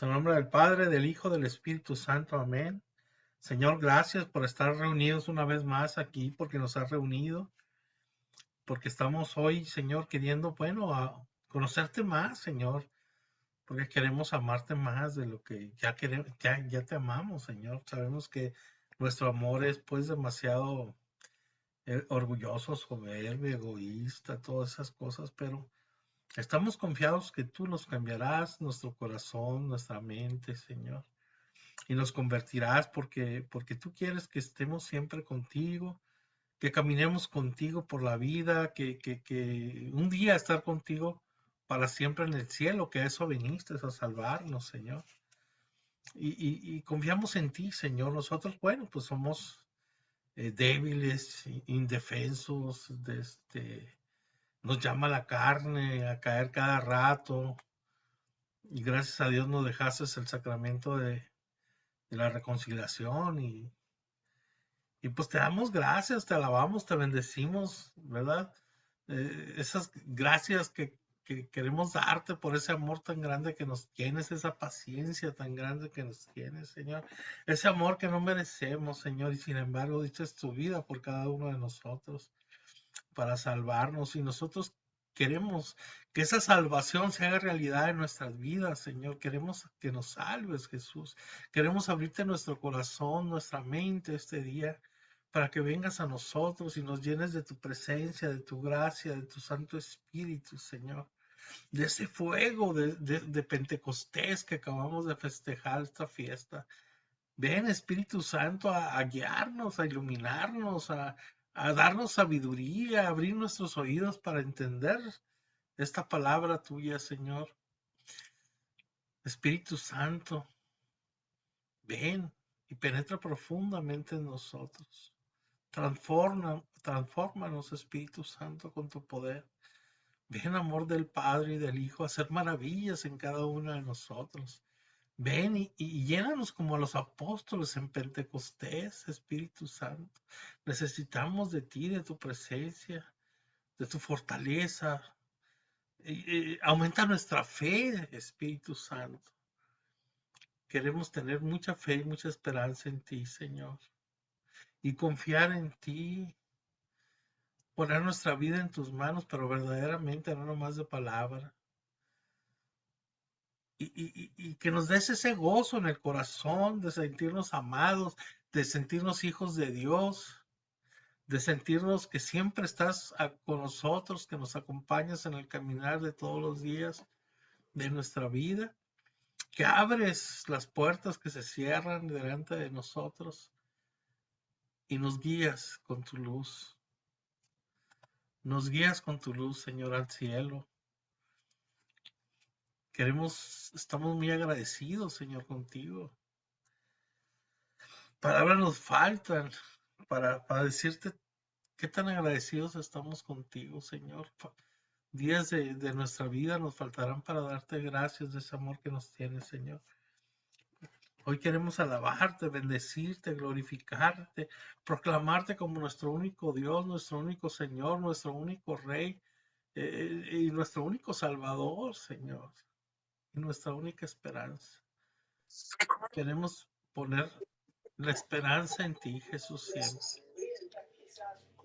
En el nombre del Padre, del Hijo, del Espíritu Santo. Amén. Señor, gracias por estar reunidos una vez más aquí, porque nos has reunido, porque estamos hoy, Señor, queriendo, bueno, conocerte más, Señor, porque queremos amarte más de lo que ya queremos, ya te amamos, Señor. Sabemos que nuestro amor es pues demasiado orgulloso, soberbio, egoísta, todas esas cosas, pero estamos confiados que tú nos cambiarás nuestro corazón, nuestra mente, Señor, y nos convertirás porque tú quieres que estemos siempre contigo, que caminemos contigo por la vida, que un día estar contigo para siempre en el cielo, que a eso viniste, a salvarnos, Señor. Y confiamos en ti, Señor. Nosotros, bueno, pues somos débiles, indefensos, nos llama la carne a caer cada rato, y gracias a Dios nos dejaste el sacramento de la reconciliación y pues te damos gracias, te alabamos, te bendecimos, ¿verdad? Esas gracias que queremos darte por ese amor tan grande que nos tienes, esa paciencia tan grande que nos tienes, Señor. Ese amor que no merecemos, Señor, y sin embargo diste tu vida por cada uno de nosotros para salvarnos y nosotros queremos que esa salvación se haga realidad en nuestras vidas, Señor. Queremos que nos salves, Jesús. Queremos abrirte nuestro corazón, nuestra mente este día para que vengas a nosotros y nos llenes de tu presencia, de tu gracia, de tu Santo Espíritu, Señor. De ese fuego de Pentecostés que acabamos de festejar esta fiesta. Ven, Espíritu Santo, a guiarnos, a iluminarnos, a darnos sabiduría, a abrir nuestros oídos para entender esta palabra tuya, Señor. Espíritu Santo, ven y penetra profundamente en nosotros. Transfórmanos, Espíritu Santo, con tu poder. Ven, amor del Padre y del Hijo, a hacer maravillas en cada uno de nosotros. Ven y llénanos como a los apóstoles en Pentecostés, Espíritu Santo. Necesitamos de ti, de tu presencia, de tu fortaleza. Aumenta nuestra fe, Espíritu Santo. Queremos tener mucha fe y mucha esperanza en ti, Señor. Y confiar en ti, poner nuestra vida en tus manos, pero verdaderamente, no nomás de palabra. Y que nos des ese gozo en el corazón de sentirnos amados, de sentirnos hijos de Dios, de sentirnos que siempre estás con nosotros, que nos acompañas en el caminar de todos los días de nuestra vida, que abres las puertas que se cierran delante de nosotros y nos guías con tu luz. Nos guías con tu luz, Señor, al cielo. Estamos muy agradecidos, Señor, contigo. Palabras nos faltan para decirte qué tan agradecidos estamos contigo, Señor. Días de nuestra vida nos faltarán para darte gracias de ese amor que nos tienes, Señor. Hoy queremos alabarte, bendecirte, glorificarte, proclamarte como nuestro único Dios, nuestro único Señor, nuestro único Rey y nuestro único Salvador, Señor, y nuestra única esperanza. Queremos poner la esperanza en ti, Jesús, siempre.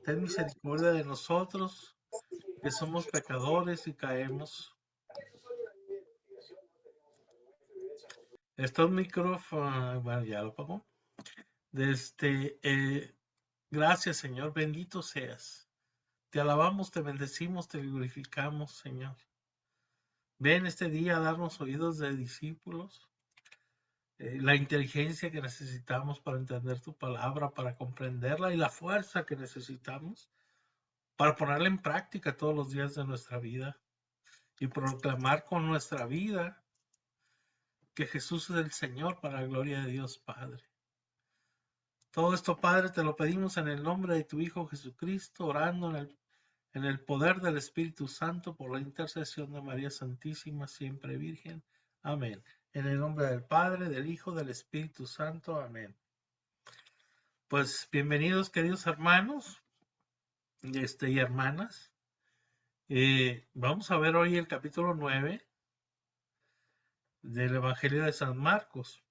Ten misericordia de nosotros, que somos pecadores y caemos. Está un micrófono, bueno, ya lo apagó. Gracias, Señor, bendito seas. Te alabamos, te bendecimos, te glorificamos, Señor. Ven este día a darnos oídos de discípulos, la inteligencia que necesitamos para entender tu palabra, para comprenderla y la fuerza que necesitamos para ponerla en práctica todos los días de nuestra vida y proclamar con nuestra vida que Jesús es el Señor para la gloria de Dios Padre. Todo esto, Padre, te lo pedimos en el nombre de tu Hijo Jesucristo, orando en el poder del Espíritu Santo por la intercesión de María Santísima, siempre Virgen. Amén. En el nombre del Padre, del Hijo, del Espíritu Santo. Amén. Pues bienvenidos, queridos hermanos y hermanas. Vamos a ver hoy el capítulo 9 del Evangelio de San Marcos,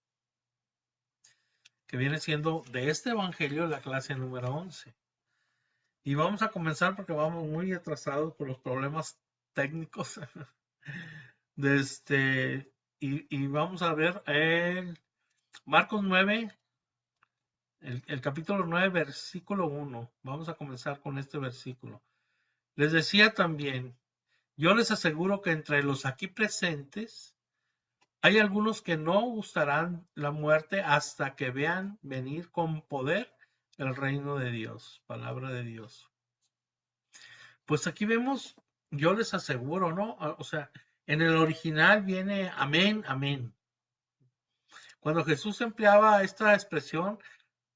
que viene siendo de este Evangelio la clase número 11. Y vamos a comenzar porque vamos muy atrasados por los problemas técnicos de y vamos a ver el Marcos 9, el capítulo 9, versículo 1. Vamos a comenzar con este versículo. Les decía también, yo les aseguro que entre los aquí presentes hay algunos que no gustarán la muerte hasta que vean venir con poder el reino de Dios. Palabra de Dios. Pues aquí vemos, yo les aseguro, ¿no? O sea, en el original viene amén, amén. Cuando Jesús empleaba esta expresión,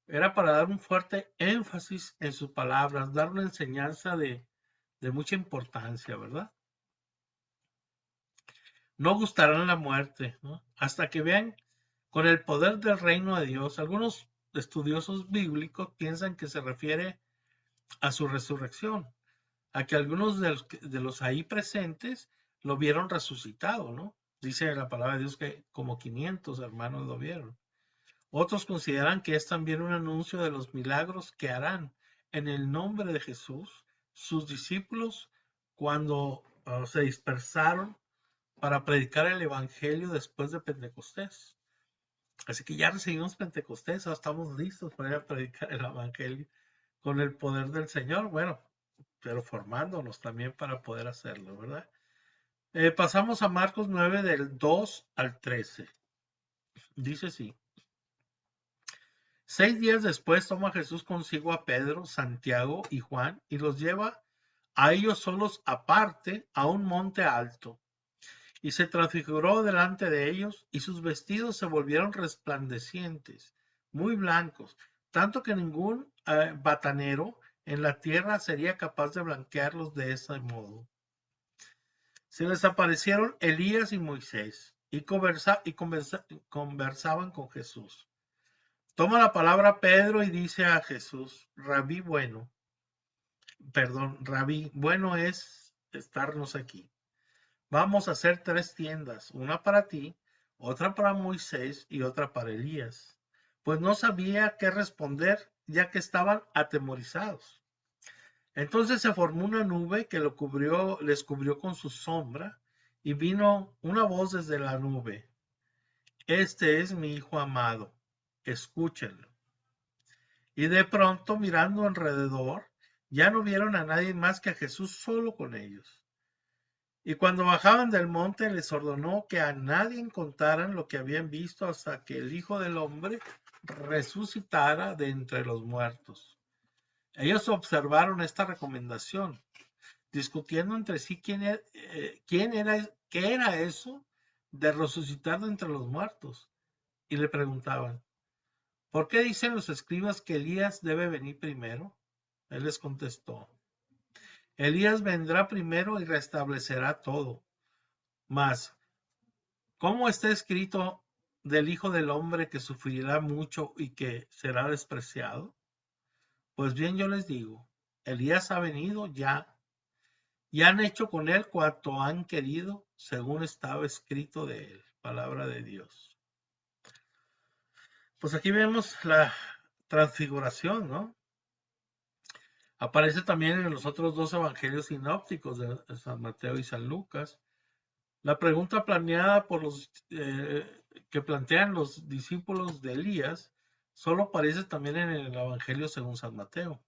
era para dar un fuerte énfasis en sus palabras, dar una enseñanza de mucha importancia, ¿verdad? No gustarán la muerte, ¿no? Hasta que vean con el poder del reino de Dios. Algunos estudiosos bíblicos piensan que se refiere a su resurrección, a que algunos de los ahí presentes lo vieron resucitado, ¿no? Dice la palabra de Dios que como 500 hermanos lo vieron. Otros consideran que es también un anuncio de los milagros que harán en el nombre de Jesús sus discípulos cuando se dispersaron para predicar el Evangelio después de Pentecostés. Así que ya recibimos Pentecostés, ahora estamos listos para ir a predicar el Evangelio con el poder del Señor. Bueno, pero formándonos también para poder hacerlo, ¿verdad? Pasamos a Marcos 9 del 2 al 13. Dice así. 6 días después toma Jesús consigo a Pedro, Santiago y Juan y los lleva a ellos solos aparte a un monte alto. Y se transfiguró delante de ellos y sus vestidos se volvieron resplandecientes, muy blancos, tanto que ningún batanero en la tierra sería capaz de blanquearlos de ese modo. Se les aparecieron Elías y Moisés y conversaban con Jesús. Toma la palabra Pedro y dice a Jesús, Rabí bueno es estarnos aquí. Vamos a hacer 3 tiendas, una para ti, otra para Moisés y otra para Elías. Pues no sabía qué responder, ya que estaban atemorizados. Entonces se formó una nube que les cubrió con su sombra, y vino una voz desde la nube. Este es mi Hijo amado, escúchenlo. Y de pronto, mirando alrededor, ya no vieron a nadie más que a Jesús solo con ellos. Y cuando bajaban del monte, les ordenó que a nadie contaran lo que habían visto hasta que el Hijo del Hombre resucitara de entre los muertos. Ellos observaron esta recomendación, discutiendo entre sí qué era eso de resucitar de entre los muertos. Y le preguntaban, ¿por qué dicen los escribas que Elías debe venir primero? Él les contestó, Elías vendrá primero y restablecerá todo. Mas, ¿cómo está escrito del Hijo del Hombre que sufrirá mucho y que será despreciado? Pues bien, yo les digo, Elías ha venido ya, y han hecho con él cuanto han querido, según estaba escrito de él. Palabra de Dios. Pues aquí vemos la transfiguración, ¿no? Aparece también en los otros 2 evangelios sinópticos de San Mateo y San Lucas. La pregunta planeada por los que plantean los discípulos de Elías solo aparece también en el Evangelio según San Mateo.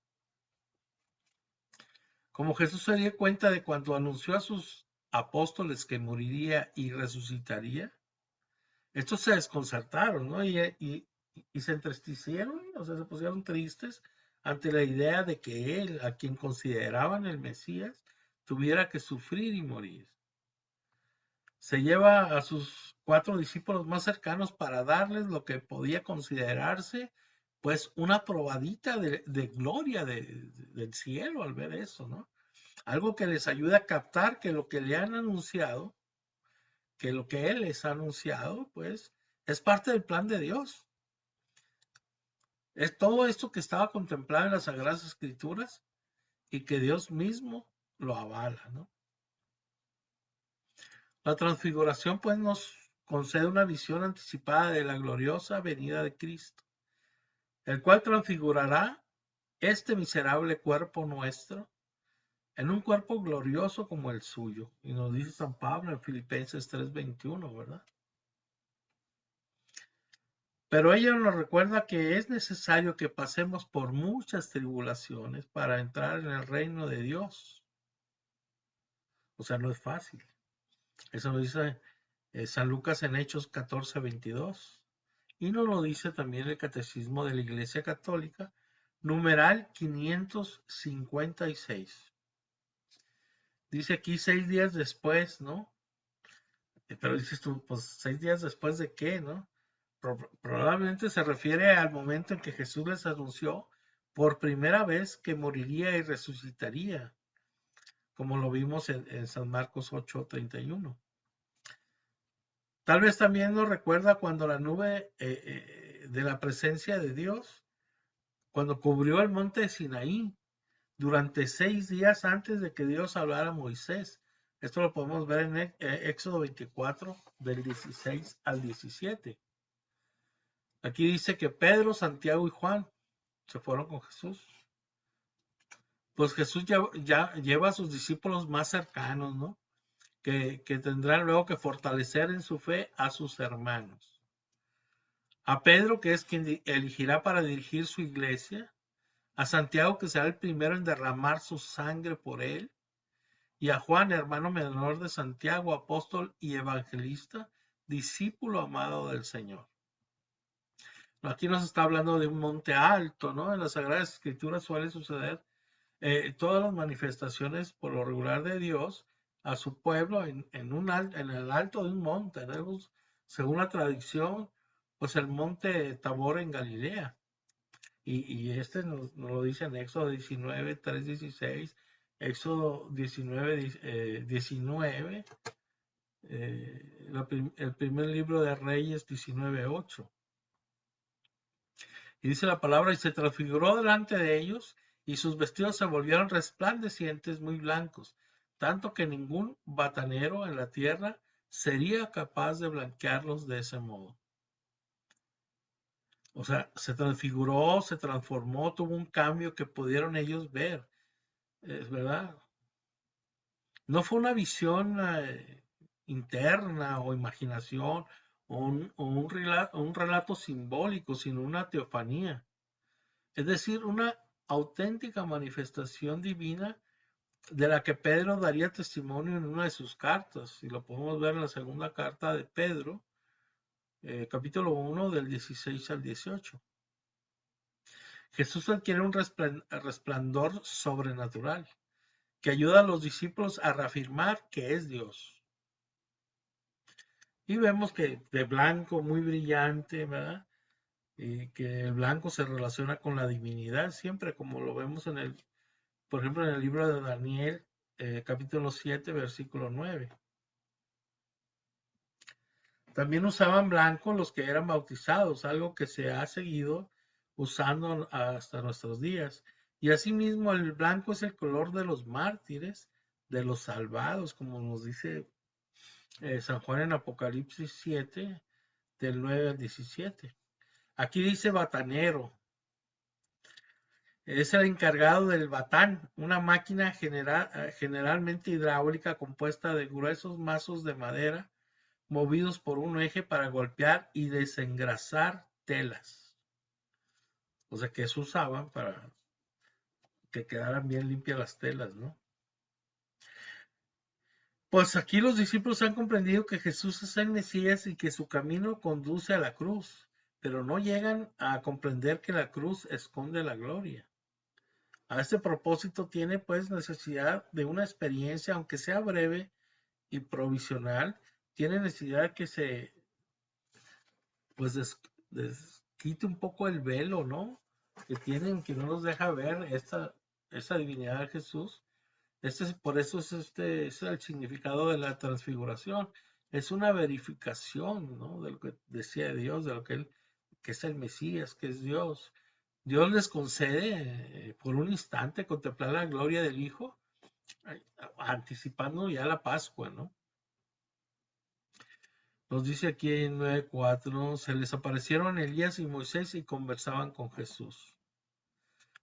Como Jesús se dio cuenta de cuando anunció a sus apóstoles que moriría y resucitaría, estos se desconcertaron, ¿no? Y se entristecieron, o sea, se pusieron tristes ante la idea de que él, a quien consideraban el Mesías, tuviera que sufrir y morir. Se lleva a sus 4 discípulos más cercanos para darles lo que podía considerarse pues una probadita de gloria del cielo al ver eso, ¿no? Algo que les ayuda a captar que lo que le han anunciado, que lo que él les ha anunciado, pues es parte del plan de Dios. Es todo esto que estaba contemplado en las Sagradas Escrituras y que Dios mismo lo avala, ¿no? La transfiguración pues nos concede una visión anticipada de la gloriosa venida de Cristo, el cual transfigurará este miserable cuerpo nuestro en un cuerpo glorioso como el suyo. Y nos dice San Pablo en Filipenses 3:21, ¿verdad? Pero ella nos recuerda que es necesario que pasemos por muchas tribulaciones para entrar en el reino de Dios. O sea, no es fácil. Eso nos dice San Lucas en Hechos 14:22. Y nos lo dice también el Catecismo de la Iglesia Católica, numeral 556. Dice aquí 6 días después, ¿no? Pero dices tú, pues 6 días después de qué, ¿no? Probablemente se refiere al momento en que Jesús les anunció por primera vez que moriría y resucitaría, como lo vimos en San Marcos 8:31. Tal vez también nos recuerda cuando la nube de la presencia de Dios, cuando cubrió el monte de Sinaí durante 6 días antes de que Dios hablara a Moisés. Esto lo podemos ver en Éxodo 24, del 16 al 17. Aquí dice que Pedro, Santiago y Juan se fueron con Jesús. Pues Jesús ya lleva a sus discípulos más cercanos, ¿no? Que tendrán luego que fortalecer en su fe a sus hermanos. A Pedro, que es quien elegirá para dirigir su iglesia. A Santiago, que será el primero en derramar su sangre por él. Y a Juan, hermano menor de Santiago, apóstol y evangelista, discípulo amado del Señor. Aquí nos está hablando de un monte alto, ¿no? En las Sagradas Escrituras suele suceder todas las manifestaciones por lo regular de Dios a su pueblo en el alto de un monte, ¿no? Según la tradición, pues el monte Tabor en Galilea. Y este nos lo dice en Éxodo 19, 3, 16, Éxodo 19, 19, el primer libro de Reyes 19, 8. Y dice la palabra, y se transfiguró delante de ellos, y sus vestidos se volvieron resplandecientes, muy blancos, tanto que ningún batanero en la tierra sería capaz de blanquearlos de ese modo. O sea, se transfiguró, se transformó, tuvo un cambio que pudieron ellos ver. Es verdad. No fue una visión interna o imaginación o un relato simbólico, sino una teofanía. Es decir, una auténtica manifestación divina de la que Pedro daría testimonio en una de sus cartas, y lo podemos ver en la segunda carta de Pedro, capítulo 1, del 16 al 18. Jesús adquiere un resplandor sobrenatural que ayuda a los discípulos a reafirmar que es Dios. Y vemos que de blanco, muy brillante, ¿verdad? Y que el blanco se relaciona con la divinidad siempre, como lo vemos por ejemplo, en el libro de Daniel, capítulo 7, versículo 9. También usaban blanco los que eran bautizados, algo que se ha seguido usando hasta nuestros días. Y asimismo el blanco es el color de los mártires, de los salvados, como nos dice San Juan en Apocalipsis 7, del 9 al 17. Aquí dice batanero. Es el encargado del batán, una máquina generalmente hidráulica compuesta de gruesos mazos de madera movidos por un eje para golpear y desengrasar telas. O sea, que se usaban para que quedaran bien limpias las telas, ¿no? Pues aquí los discípulos han comprendido que Jesús es el Mesías y que su camino conduce a la cruz, pero no llegan a comprender que la cruz esconde la gloria. A este propósito tiene pues necesidad de una experiencia, aunque sea breve y provisional, tiene necesidad de que se pues quite un poco el velo, ¿no? Que no nos deja ver esa divinidad de Jesús. Por eso es el significado de la transfiguración. Es una verificación, ¿no? De lo que decía Dios, de lo que es el Mesías, que es Dios. Dios les concede por un instante contemplar la gloria del Hijo, anticipando ya la Pascua, ¿no? Nos dice aquí en 9:4, se les aparecieron Elías y Moisés y conversaban con Jesús.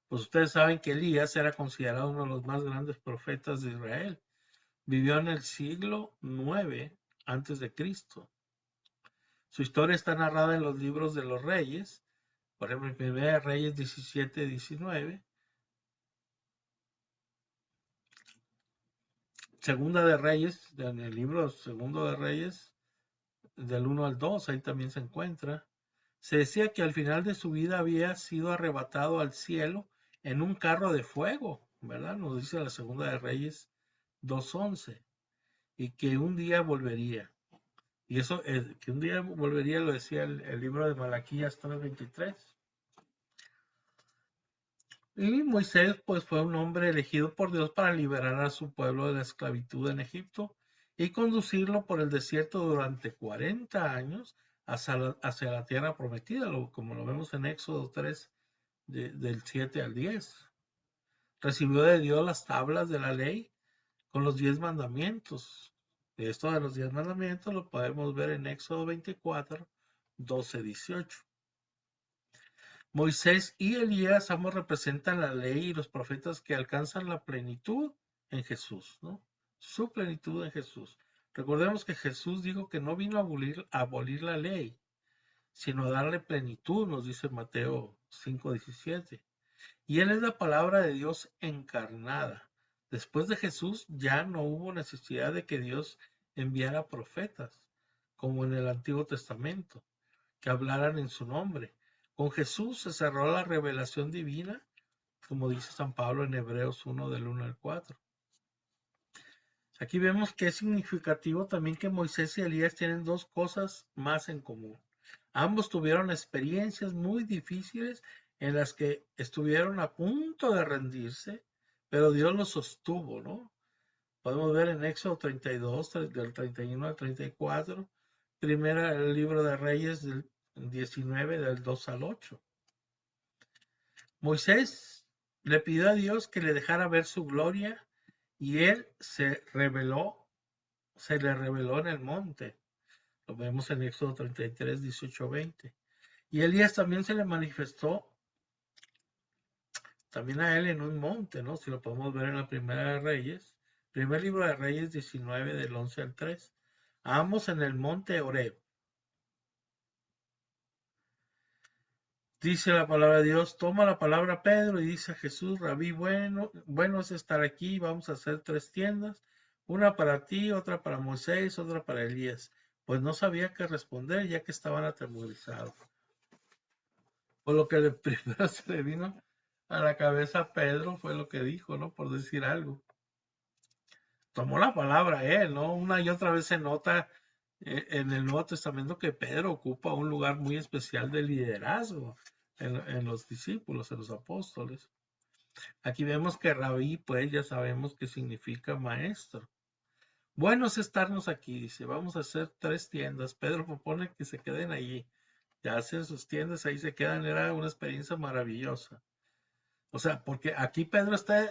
Pues ustedes saben que Elías era considerado uno de los más grandes profetas de Israel. Vivió en el siglo 9 antes de Cristo. Su historia está narrada en los libros de los reyes, por ejemplo, en Primera de Reyes 17-19, Segunda de Reyes, en el libro Segundo de Reyes, del 1 al 2, ahí también se encuentra. Se decía que al final de su vida había sido arrebatado al cielo en un carro de fuego, ¿verdad? Nos dice la Segunda de Reyes 2:11, y que un día volvería. Y eso, que un día volvería, lo decía el libro de Malaquías 3:23. Y Moisés, pues, fue un hombre elegido por Dios para liberar a su pueblo de la esclavitud en Egipto y conducirlo por el desierto durante 40 años hacia la tierra prometida, como lo vemos en Éxodo 3, del 7 al 10. Recibió de Dios las tablas de la ley con los 10 mandamientos. Esto de los 10 mandamientos lo podemos ver en Éxodo 24, 12, 18. Moisés y Elías ambos representan la ley y los profetas que alcanzan la plenitud en Jesús, ¿no? Su plenitud en Jesús. Recordemos que Jesús dijo que no vino a abolir la ley, sino a darle plenitud, nos dice Mateo 5:17. Y Él es la palabra de Dios encarnada. Después de Jesús ya no hubo necesidad de que Dios enviara profetas, como en el Antiguo Testamento, que hablaran en su nombre. Con Jesús se cerró la revelación divina, como dice San Pablo en Hebreos 1 del 1 al 4. Aquí vemos que es significativo también que Moisés y Elías tienen dos cosas más en común. Ambos tuvieron experiencias muy difíciles en las que estuvieron a punto de rendirse, pero Dios los sostuvo, ¿no? Podemos ver en Éxodo 32, del 31 al 34, primera el libro de Reyes del 19, del 2 al 8. Moisés le pidió a Dios que le dejara ver su gloria y él se le reveló en el monte. Lo vemos en Éxodo 33, 18, 20. Y Elías también se le manifestó también a él en un monte, ¿no? Si lo podemos ver en la Primera de Reyes, primer libro de Reyes 19, del 11 al 3. Ambos en el monte Horeb. Dice la palabra de Dios, toma la palabra Pedro y dice a Jesús, Rabí, bueno es estar aquí, vamos a hacer 3 tiendas, una para ti, otra para Moisés, otra para Elías. Pues no sabía qué responder ya que estaban atemorizados. Por lo que primero se le vino a la cabeza a Pedro fue lo que dijo, ¿no? Por decir algo. Tomó la palabra él, ¿no? Una y otra vez se nota en el Nuevo Testamento que Pedro ocupa un lugar muy especial de liderazgo en los discípulos, en los apóstoles. Aquí vemos que Rabí, pues ya sabemos que significa maestro. Bueno es estarnos aquí, dice, vamos a hacer 3 tiendas. Pedro propone que se queden allí. Ya hacen sus tiendas, ahí se quedan, era una experiencia maravillosa. O sea, porque aquí Pedro está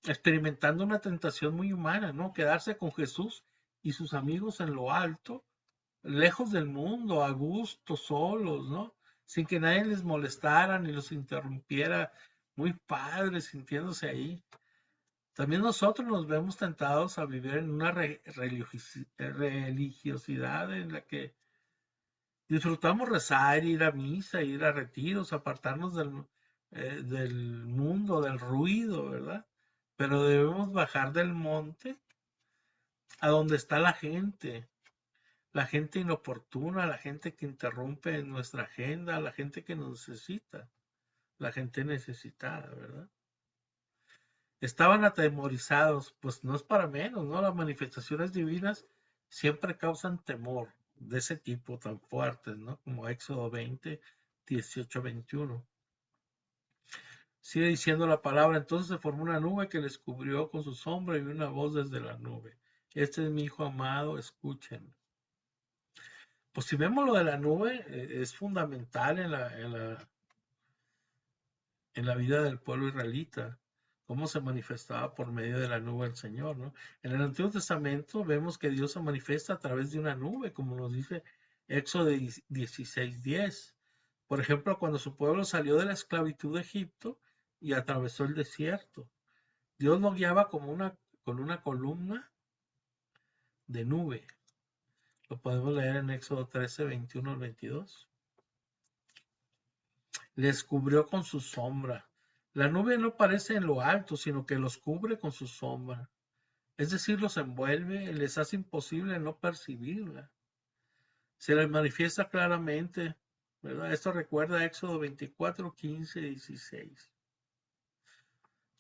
experimentando una tentación muy humana, ¿no? Quedarse con Jesús y sus amigos en lo alto, lejos del mundo, a gusto, solos, ¿no? Sin que nadie les molestara ni los interrumpiera, muy padres, sintiéndose ahí. También nosotros nos vemos tentados a vivir en una religiosidad en la que disfrutamos rezar, ir a misa, ir a retiros, apartarnos del mundo, del ruido, ¿verdad? Pero debemos bajar del monte a donde está la gente inoportuna, la gente que interrumpe nuestra agenda, la gente que nos necesita, la gente necesitada, ¿verdad? Estaban atemorizados, pues no es para menos, ¿no? Las manifestaciones divinas siempre causan temor de ese tipo tan fuertes, ¿no? Como Éxodo 20, 18, 21. Sigue diciendo la palabra, entonces se formó una nube que les cubrió con su sombra y una voz desde la nube. Este es mi hijo amado, escuchen. Pues si vemos lo de la nube, es fundamental en la vida del pueblo israelita. cómo se manifestaba por medio de la nube el Señor, ¿no? En el Antiguo Testamento vemos que Dios se manifiesta a través de una nube, como nos dice Éxodo 16:10. Por ejemplo, cuando su pueblo salió de la esclavitud de Egipto y atravesó el desierto, Dios lo guiaba con una columna de nube. Lo podemos leer en Éxodo 13:21 al 22. Les cubrió con su sombra. La nube no aparece en lo alto, sino que los cubre con su sombra. Es decir, los envuelve, les hace imposible no percibirla. Se les manifiesta claramente, ¿verdad? Esto recuerda a Éxodo 24, 15, 16.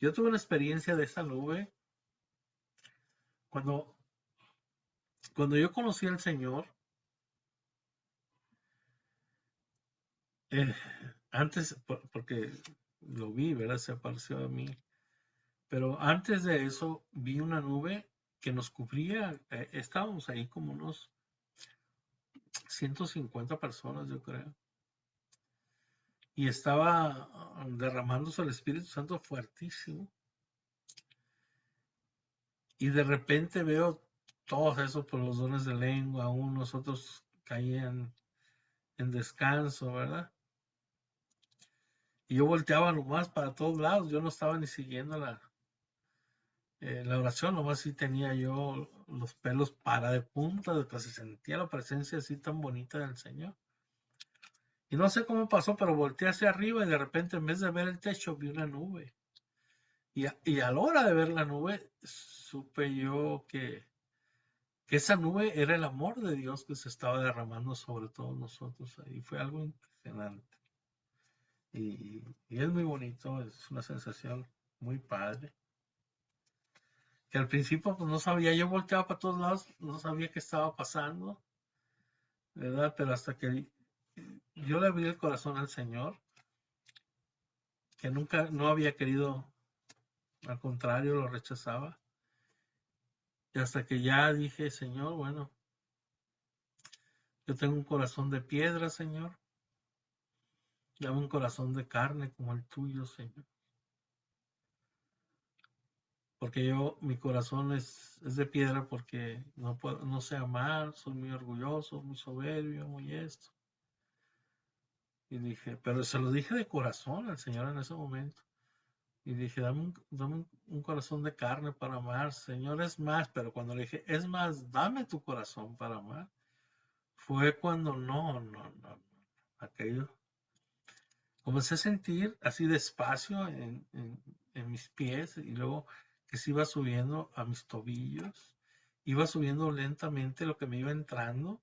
Yo tuve una experiencia de esa nube cuando, cuando yo conocí al Señor. eh, Antes, porque lo vi, ¿verdad? Se apareció a mí. Pero antes de eso, vi una nube que nos cubría. Estábamos ahí como unos 150 personas, yo creo. Y estaba derramándose el Espíritu Santo fuertísimo. Y de repente veo todos esos por los dones de lengua, unos otros caían en descanso, ¿verdad? Y yo volteaba nomás para todos lados, yo no estaba ni siguiendo la oración, nomás sí tenía yo los pelos para de punta, de que se sentía la presencia así tan bonita del Señor. Y no sé cómo pasó, pero volteé hacia arriba y de repente en vez de ver el techo vi una nube. Y a la hora de ver la nube, supe yo que esa nube era el amor de Dios que se estaba derramando sobre todos nosotros. Y fue algo impresionante. Y es muy bonito, es una sensación muy padre. Que al principio pues no sabía, yo volteaba para todos lados, no sabía qué estaba pasando, ¿verdad? Pero hasta que yo le abrí el corazón al Señor, que nunca, no había querido, al contrario, lo rechazaba. Y hasta que ya dije, Señor, bueno, yo tengo un corazón de piedra, Señor. Dame un corazón de carne como el tuyo, Señor. Porque mi corazón es de piedra porque no puedo, no sé amar, soy muy orgulloso, muy soberbio, muy esto. Y dije, pero se lo dije de corazón al Señor en ese momento. Y dije, dame un corazón de carne para amar, Señor, es más. Pero cuando le dije, es más, dame tu corazón para amar, fue cuando no. Aquello. Comencé a sentir así despacio en mis pies y luego que se iba subiendo a mis tobillos, iba subiendo lentamente lo que me iba entrando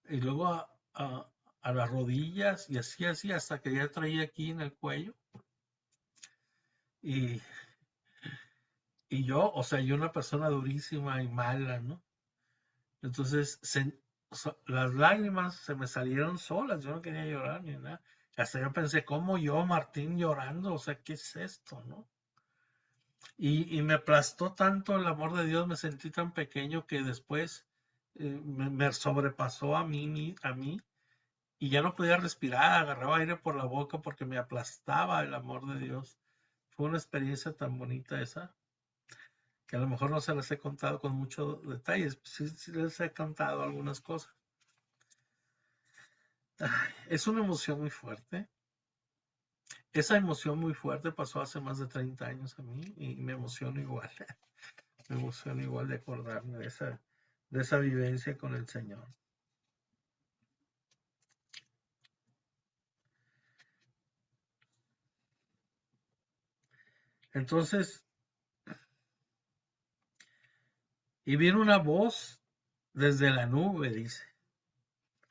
y luego a las rodillas y así hasta que ya traía aquí en el cuello. Y, y yo, o sea, yo una persona durísima y mala, ¿no? Entonces, las lágrimas se me salieron solas, yo no quería llorar ni nada. Hasta yo pensé, ¿cómo yo, Martín, llorando? O sea, ¿qué es esto, no? Y me aplastó tanto el amor de Dios, me sentí tan pequeño que después me sobrepasó a mí, y ya no podía respirar, agarraba aire por la boca porque me aplastaba el amor de Dios. Fue una experiencia tan bonita esa, que a lo mejor no se las he contado con muchos detalles, sí les he contado algunas cosas. Es una emoción muy fuerte. Esa emoción muy fuerte pasó hace más de 30 años a mí y me emociono igual. Me emociono igual de acordarme de esa vivencia con el Señor. Entonces, y viene una voz desde la nube, dice.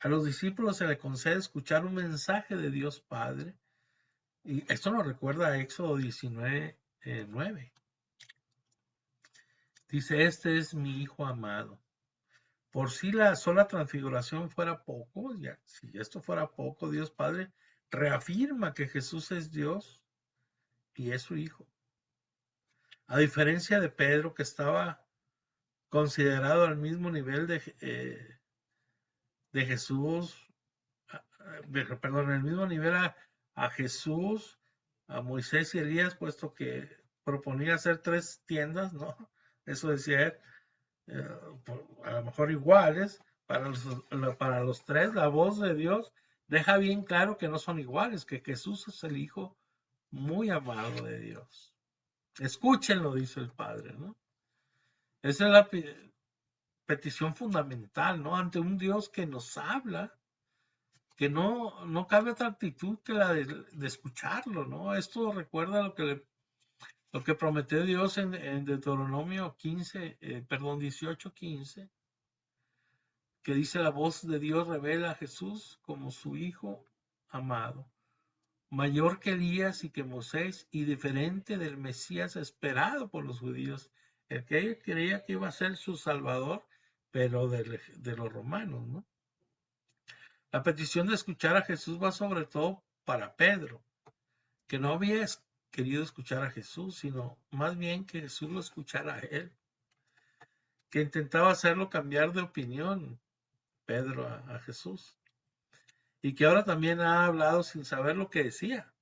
A los discípulos se les concede escuchar un mensaje de Dios Padre. Y esto nos recuerda a Éxodo 19, 9. Dice, este es mi Hijo amado. Por si la sola transfiguración fuera poco, ya, si esto fuera poco, Dios Padre reafirma que Jesús es Dios y es su Hijo. A diferencia de Pedro, que estaba considerado al mismo nivel de Jesús, perdón, el mismo nivel a Jesús, a Moisés y Elías, puesto que proponía hacer 3 tiendas, ¿no? Eso decía él, eh, a lo mejor iguales, para los tres, la voz de Dios deja bien claro que no son iguales, que Jesús es el Hijo muy amado de Dios. Escúchenlo, dice el Padre, ¿no? Esa es la petición fundamental, ¿no? Ante un Dios que nos habla, que no cabe otra actitud que la de escucharlo, ¿no? Esto recuerda lo que prometió Dios en Deuteronomio 15, perdón, 18:15, que dice: la voz de Dios revela a Jesús como su Hijo amado, mayor que Elías y que Moisés, y diferente del Mesías esperado por los judíos, el que ellos creía que iba a ser su Salvador, pero de los romanos, ¿no? La petición de escuchar a Jesús va sobre todo para Pedro, que no había querido escuchar a Jesús, sino más bien que Jesús lo escuchara a él, que intentaba hacerlo cambiar de opinión, Pedro, a Jesús, y que ahora también ha hablado sin saber lo que decía.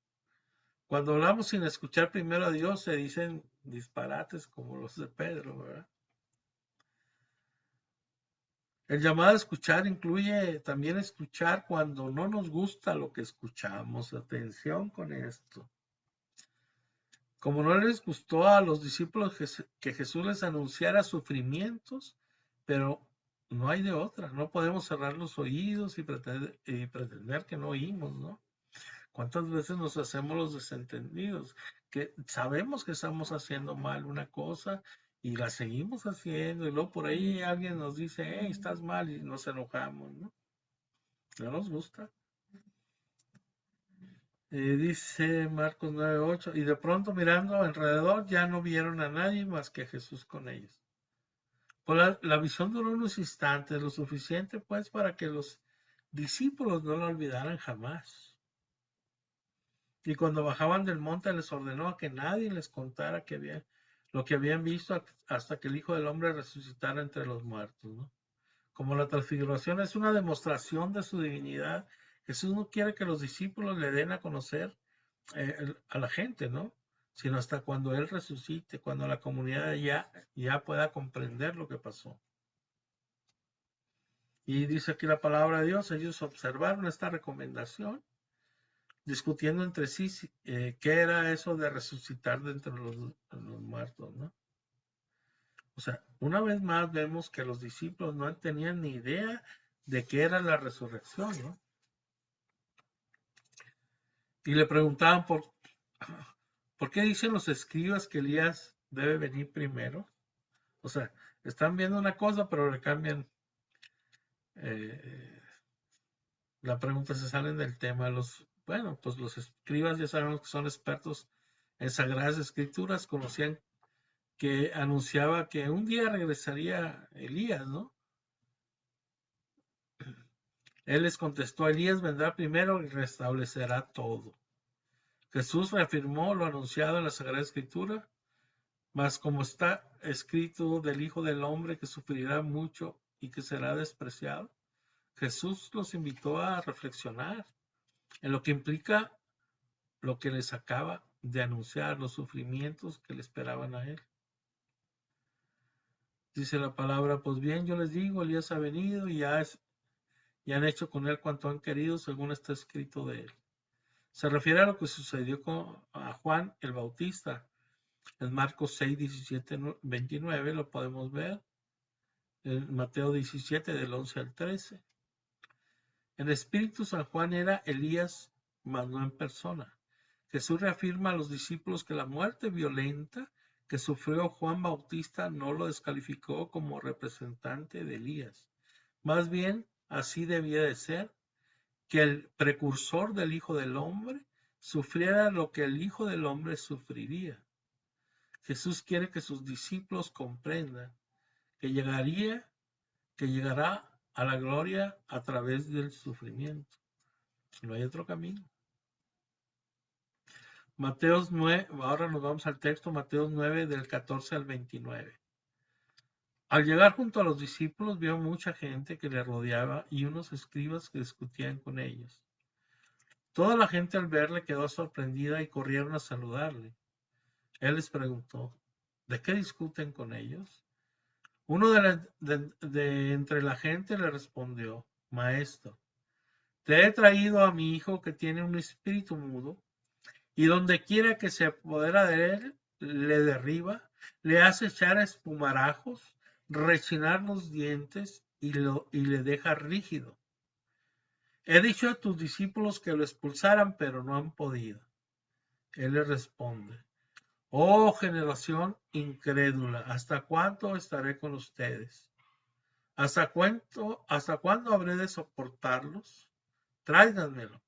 Cuando hablamos sin escuchar primero a Dios, se dicen disparates como los de Pedro, ¿verdad? El llamado a escuchar incluye también escuchar cuando no nos gusta lo que escuchamos. Atención con esto. Como no les gustó a los discípulos que Jesús les anunciara sufrimientos, pero no hay de otra. No podemos cerrar los oídos y pretender que no oímos, ¿no? ¿Cuántas veces nos hacemos los desentendidos? Que sabemos que estamos haciendo mal una cosa y la seguimos haciendo, y luego por ahí alguien nos dice: hey, estás mal, y nos enojamos, ¿no? No nos gusta. Dice Marcos 9:8, y de pronto mirando alrededor ya no vieron a nadie más que a Jesús con ellos. Pues la visión duró unos instantes, lo suficiente pues para que los discípulos no lo olvidaran jamás. Y cuando bajaban del monte les ordenó a que nadie les contara lo que habían visto hasta que el Hijo del Hombre resucitara entre los muertos, ¿no? Como la transfiguración es una demostración de su divinidad, Jesús no quiere que los discípulos le den a conocer a la gente, ¿no? Sino hasta cuando Él resucite, cuando la comunidad ya pueda comprender lo que pasó. Y dice aquí la palabra de Dios: ellos observaron esta recomendación, discutiendo entre sí qué era eso de resucitar de entre los muertos, ¿no? O sea, una vez más vemos que los discípulos no tenían ni idea de qué era la resurrección, ¿no? Y le preguntaban ¿por qué dicen los escribas que Elías debe venir primero? O sea, están viendo una cosa, pero le cambian eh, la pregunta, se salen del tema. Bueno, pues los escribas ya sabemos que son expertos en Sagradas Escrituras, conocían que anunciaba que un día regresaría Elías, ¿no? Él les contestó: Elías vendrá primero y restablecerá todo. Jesús reafirmó lo anunciado en la Sagrada Escritura: mas como está escrito del Hijo del Hombre que sufrirá mucho y que será despreciado. Jesús los invitó a reflexionar en lo que implica lo que les acaba de anunciar, los sufrimientos que le esperaban a él. Dice la palabra: pues bien, yo les digo, Elías ha venido y han hecho con él cuanto han querido, según está escrito de él. Se refiere a lo que sucedió a Juan el Bautista. En Marcos 6, 17, 29 lo podemos ver. En Mateo 17, del 11 al 13. En espíritu, San Juan era Elías, mas no en persona. Jesús reafirma a los discípulos que la muerte violenta que sufrió Juan Bautista no lo descalificó como representante de Elías. Más bien, así debía de ser, que el precursor del Hijo del Hombre sufriera lo que el Hijo del Hombre sufriría. Jesús quiere que sus discípulos comprendan que llegará a la gloria a través del sufrimiento. No hay otro camino. Mateos 9, ahora nos vamos al texto, Mateos 9 del 14 al 29. Al llegar junto a los discípulos vio mucha gente que le rodeaba y unos escribas que discutían con ellos. Toda la gente al verle quedó sorprendida y corrieron a saludarle. Él les preguntó, ¿de qué discuten con ellos? Uno de entre la gente le respondió, Maestro, te he traído a mi hijo que tiene un espíritu mudo, y donde quiera que se apodera de él, le derriba, le hace echar espumarajos, rechinar los dientes y le deja rígido. He dicho a tus discípulos que lo expulsaran, pero no han podido. Él le responde, oh generación incrédula, ¿hasta cuándo estaré con ustedes? ¿Hasta cuándo habré de soportarlos? Tráiganmelo.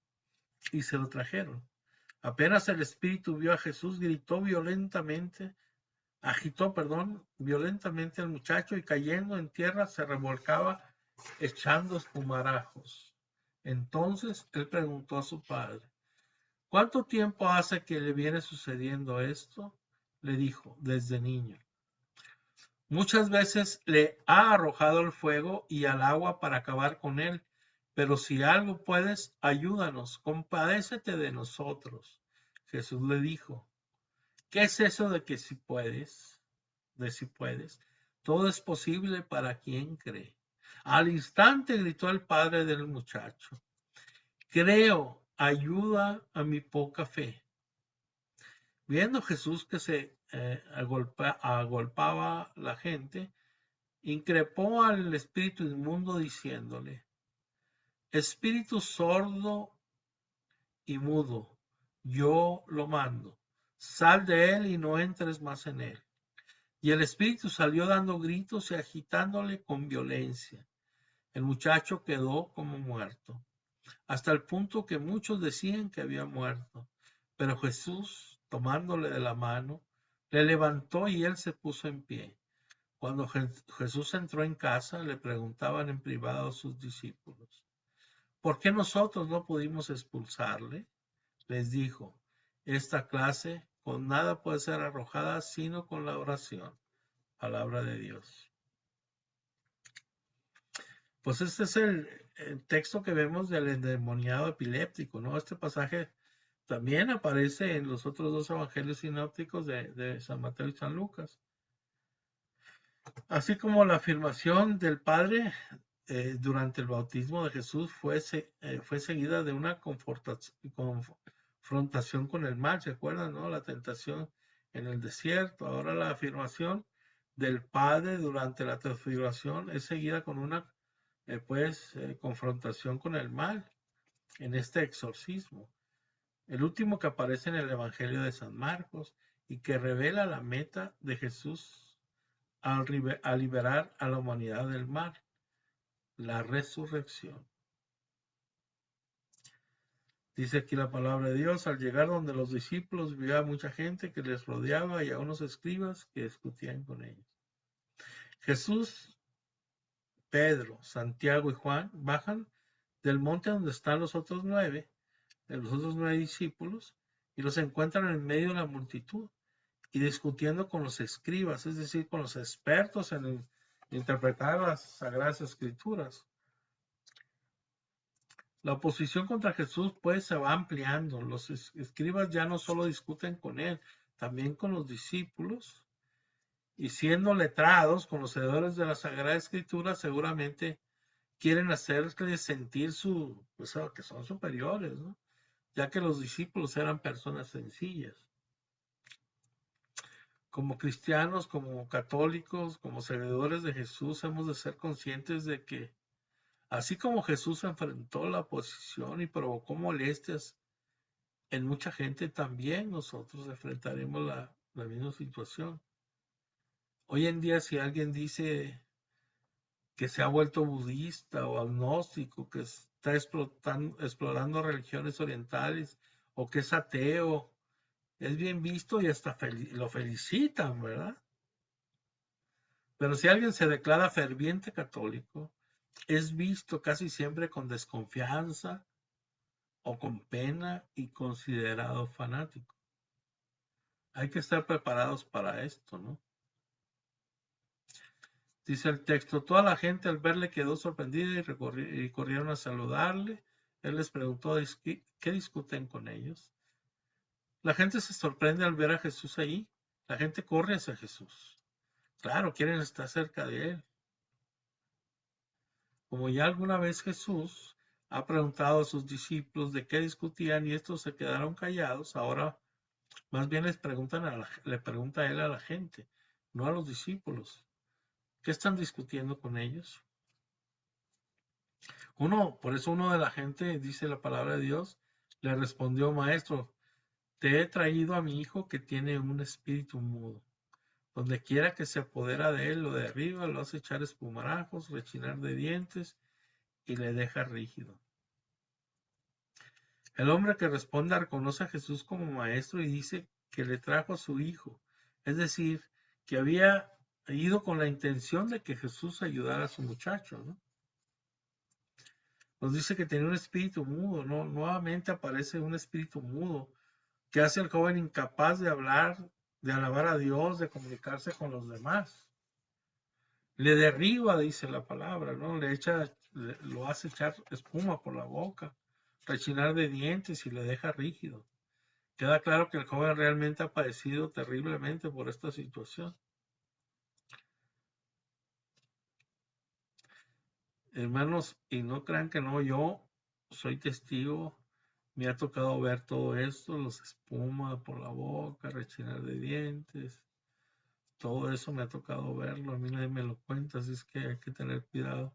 Y se lo trajeron. Apenas el espíritu vio a Jesús, violentamente al muchacho y cayendo en tierra se revolcaba echando espumarajos. Entonces él preguntó a su padre, ¿cuánto tiempo hace que le viene sucediendo esto? Le dijo, desde niño. Muchas veces le ha arrojado al fuego y al agua para acabar con él, pero si algo puedes, ayúdanos, compadécete de nosotros. Jesús le dijo, ¿qué es eso de que si puedes? De si puedes. Todo es posible para quien cree. Al instante gritó el padre del muchacho, creo, ayuda a mi poca fe. Viendo Jesús que se agolpaba la gente, increpó al espíritu inmundo diciéndole, espíritu sordo y mudo, yo lo mando, sal de él y no entres más en él. Y el espíritu salió dando gritos y agitándole con violencia. El muchacho quedó como muerto, hasta el punto que muchos decían que había muerto. Pero Jesús, tomándole de la mano, le levantó y él se puso en pie. Cuando Jesús entró en casa, le preguntaban en privado a sus discípulos, ¿por qué nosotros no pudimos expulsarle? Les dijo, esta clase con nada puede ser arrojada sino con la oración. Palabra de Dios. Pues este es el texto que vemos del endemoniado epiléptico, ¿no? Este pasaje también aparece en los otros dos evangelios sinópticos de San Mateo y San Lucas. Así como la afirmación del Padre durante el bautismo de Jesús fue seguida de una confrontación con el mal, ¿se acuerdan, no? La tentación en el desierto. Ahora la afirmación del Padre durante la transfiguración es seguida con una confrontación con el mal en este exorcismo. El último que aparece en el Evangelio de San Marcos y que revela la meta de Jesús al liberar a la humanidad del mal, la resurrección. Dice aquí la palabra de Dios, al llegar donde los discípulos vio a mucha gente que les rodeaba y a unos escribas que discutían con ellos. Jesús, Pedro, Santiago y Juan bajan del monte donde están los otros nueve discípulos y los encuentran en medio de la multitud y discutiendo con los escribas, es decir, con los expertos en interpretar las Sagradas Escrituras. La oposición contra Jesús pues se va ampliando. Los escribas ya no solo discuten con él, también con los discípulos y siendo letrados, conocedores de la Sagrada Escritura, seguramente quieren hacerles sentir que son superiores, ¿no? Ya que los discípulos eran personas sencillas. Como cristianos, como católicos, como seguidores de Jesús, hemos de ser conscientes de que, así como Jesús enfrentó la oposición y provocó molestias en mucha gente, también nosotros enfrentaremos la misma situación. Hoy en día, si alguien dice que se ha vuelto budista o agnóstico, que está explorando religiones orientales o que es ateo, es bien visto y hasta lo felicitan, ¿verdad? Pero si alguien se declara ferviente católico, es visto casi siempre con desconfianza o con pena y considerado fanático. Hay que estar preparados para esto, ¿no? Dice el texto, toda la gente al verle quedó sorprendida y corrieron a saludarle. Él les preguntó, ¿qué discuten con ellos? La gente se sorprende al ver a Jesús ahí, La gente corre hacia Jesús. Claro, quieren estar cerca de Él. Como ya alguna vez Jesús ha preguntado a sus discípulos de qué discutían y estos se quedaron callados, ahora más bien le pregunta a Él a la gente, no a los discípulos. ¿Qué están discutiendo con ellos? Por eso uno de la gente, dice la palabra de Dios, le respondió: Maestro, te he traído a mi hijo que tiene un espíritu mudo. Donde quiera que se apodera de él, lo derriba, lo hace echar espumarajos, rechinar de dientes y le deja rígido. El hombre que responde reconoce a Jesús como maestro y dice que le trajo a su hijo, es decir, que había ido con la intención de que Jesús ayudara a su muchacho, ¿no? Nos dice que tenía un espíritu mudo, ¿no? Nuevamente aparece un espíritu mudo que hace al joven incapaz de hablar, de alabar a Dios, de comunicarse con los demás. Le derriba, dice la palabra, ¿no? Lo hace echar espuma por la boca, rechinar de dientes y le deja rígido. Queda claro que el joven realmente ha padecido terriblemente por esta situación. Hermanos, y no crean que no, yo soy testigo, me ha tocado ver todo esto, los espuma por la boca, rechinar de dientes, todo eso me ha tocado verlo, a mí nadie me lo cuenta, así es que hay que tener cuidado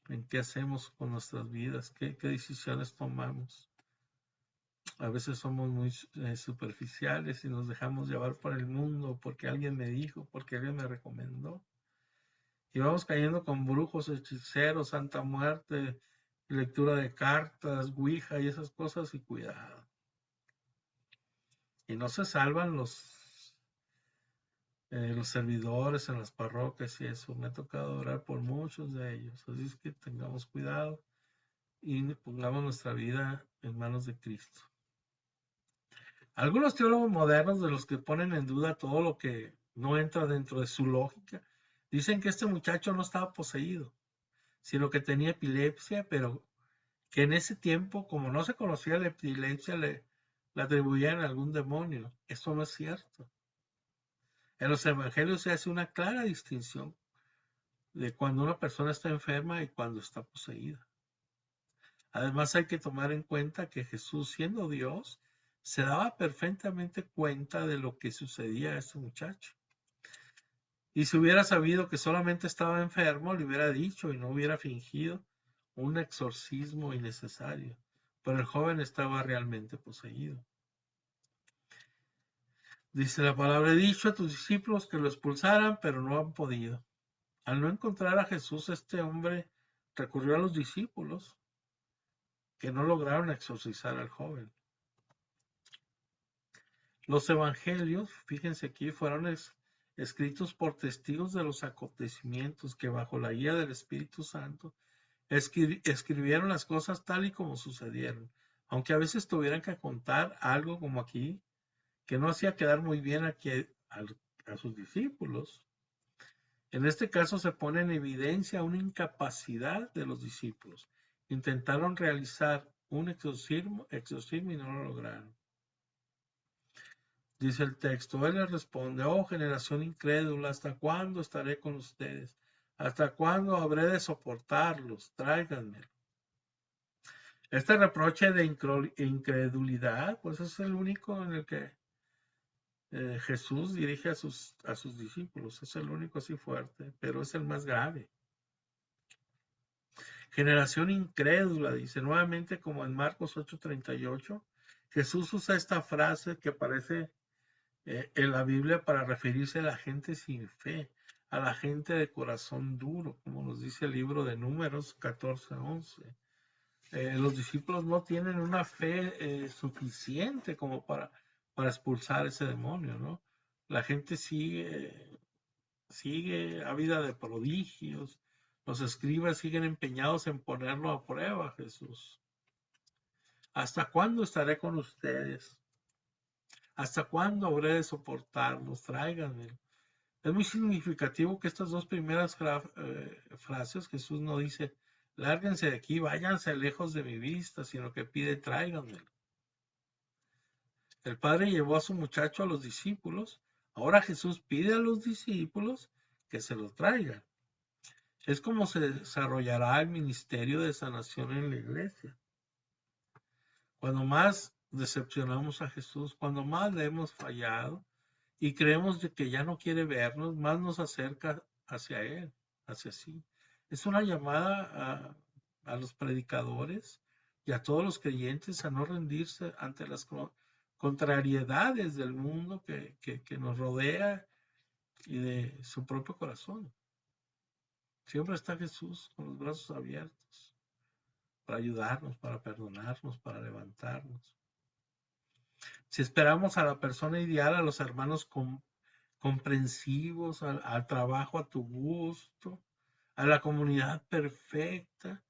en qué hacemos con nuestras vidas, qué decisiones tomamos. A veces somos muy superficiales y nos dejamos llevar por el mundo, porque alguien me dijo, porque alguien me recomendó. Y vamos cayendo con brujos, hechiceros, Santa Muerte, lectura de cartas, Ouija y esas cosas, y cuidado. Y no se salvan los servidores en las parroquias y eso. Me ha tocado orar por muchos de ellos. Así es que tengamos cuidado y pongamos nuestra vida en manos de Cristo. Algunos teólogos modernos, de los que ponen en duda todo lo que no entra dentro de su lógica, dicen que este muchacho no estaba poseído, sino que tenía epilepsia, pero que en ese tiempo, como no se conocía la epilepsia, le atribuían a algún demonio. Eso no es cierto. En los evangelios se hace una clara distinción de cuando una persona está enferma y cuando está poseída. Además, hay que tomar en cuenta que Jesús, siendo Dios, se daba perfectamente cuenta de lo que sucedía a este muchacho. Y si hubiera sabido que solamente estaba enfermo, le hubiera dicho y no hubiera fingido un exorcismo innecesario. Pero el joven estaba realmente poseído. Dice la palabra: he dicho a tus discípulos que lo expulsaran, pero no han podido. Al no encontrar a Jesús, este hombre recurrió a los discípulos, que no lograron exorcizar al joven. Los evangelios, fíjense aquí, fueron escritos por testigos de los acontecimientos que, bajo la guía del Espíritu Santo, escribieron las cosas tal y como sucedieron, aunque a veces tuvieran que contar algo como aquí, que no hacía quedar muy bien a sus discípulos. En este caso se pone en evidencia una incapacidad de los discípulos. Intentaron realizar un exorcismo y no lo lograron. Dice el texto: él les responde: oh generación incrédula, ¿hasta cuándo estaré con ustedes? ¿Hasta cuándo habré de soportarlos? Tráiganmelo. Este reproche de incredulidad, pues es el único en el que Jesús dirige a sus discípulos. Es el único así fuerte, pero es el más grave. Generación incrédula, dice nuevamente, como en Marcos 8:38. Jesús usa esta frase que aparece en la Biblia para referirse a la gente sin fe, a la gente de corazón duro, como nos dice el libro de Números 14:11. Los discípulos no tienen una fe suficiente como para expulsar ese demonio, ¿no? La gente sigue ávida de prodigios. Los escribas siguen empeñados en ponerlo a prueba, Jesús. ¿Hasta cuándo estaré con ustedes? ¿Hasta cuándo habré de soportarlos? Tráiganme. Es muy significativo que estas dos primeras frases Jesús no dice: lárguense de aquí, váyanse lejos de mi vista, sino que pide: tráiganmelo. El Padre llevó a su muchacho a los discípulos. Ahora Jesús pide a los discípulos que se lo traigan. Es como se desarrollará el ministerio de sanación en la iglesia. Cuando más decepcionamos a Jesús, cuando más le hemos fallado y creemos de que ya no quiere vernos, más nos acerca hacia Él, hacia sí. Es una llamada a los predicadores y a todos los creyentes a no rendirse ante las contrariedades del mundo que nos rodea y de su propio corazón. Siempre está Jesús con los brazos abiertos para ayudarnos, para perdonarnos, para levantarnos. Si esperamos a la persona ideal, a los hermanos comprensivos, al trabajo a tu gusto, a la comunidad perfecta,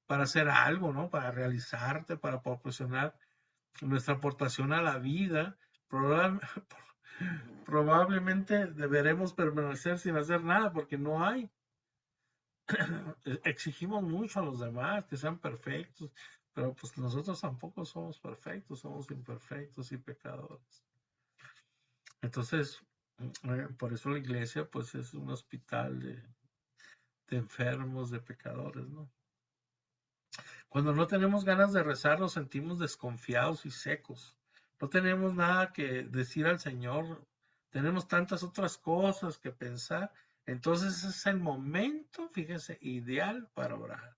para hacer algo, ¿no? Para realizarte, para proporcionar nuestra aportación a la vida, probablemente deberemos permanecer sin hacer nada porque no hay. Exigimos mucho a los demás que sean perfectos, pero pues nosotros tampoco somos perfectos, somos imperfectos y pecadores. Entonces, por eso la iglesia pues es un hospital de enfermos, de pecadores, ¿no? Cuando no tenemos ganas de rezar nos sentimos desconfiados y secos. No tenemos nada que decir al Señor, tenemos tantas otras cosas que pensar. Entonces es el momento, fíjense, ideal para orar.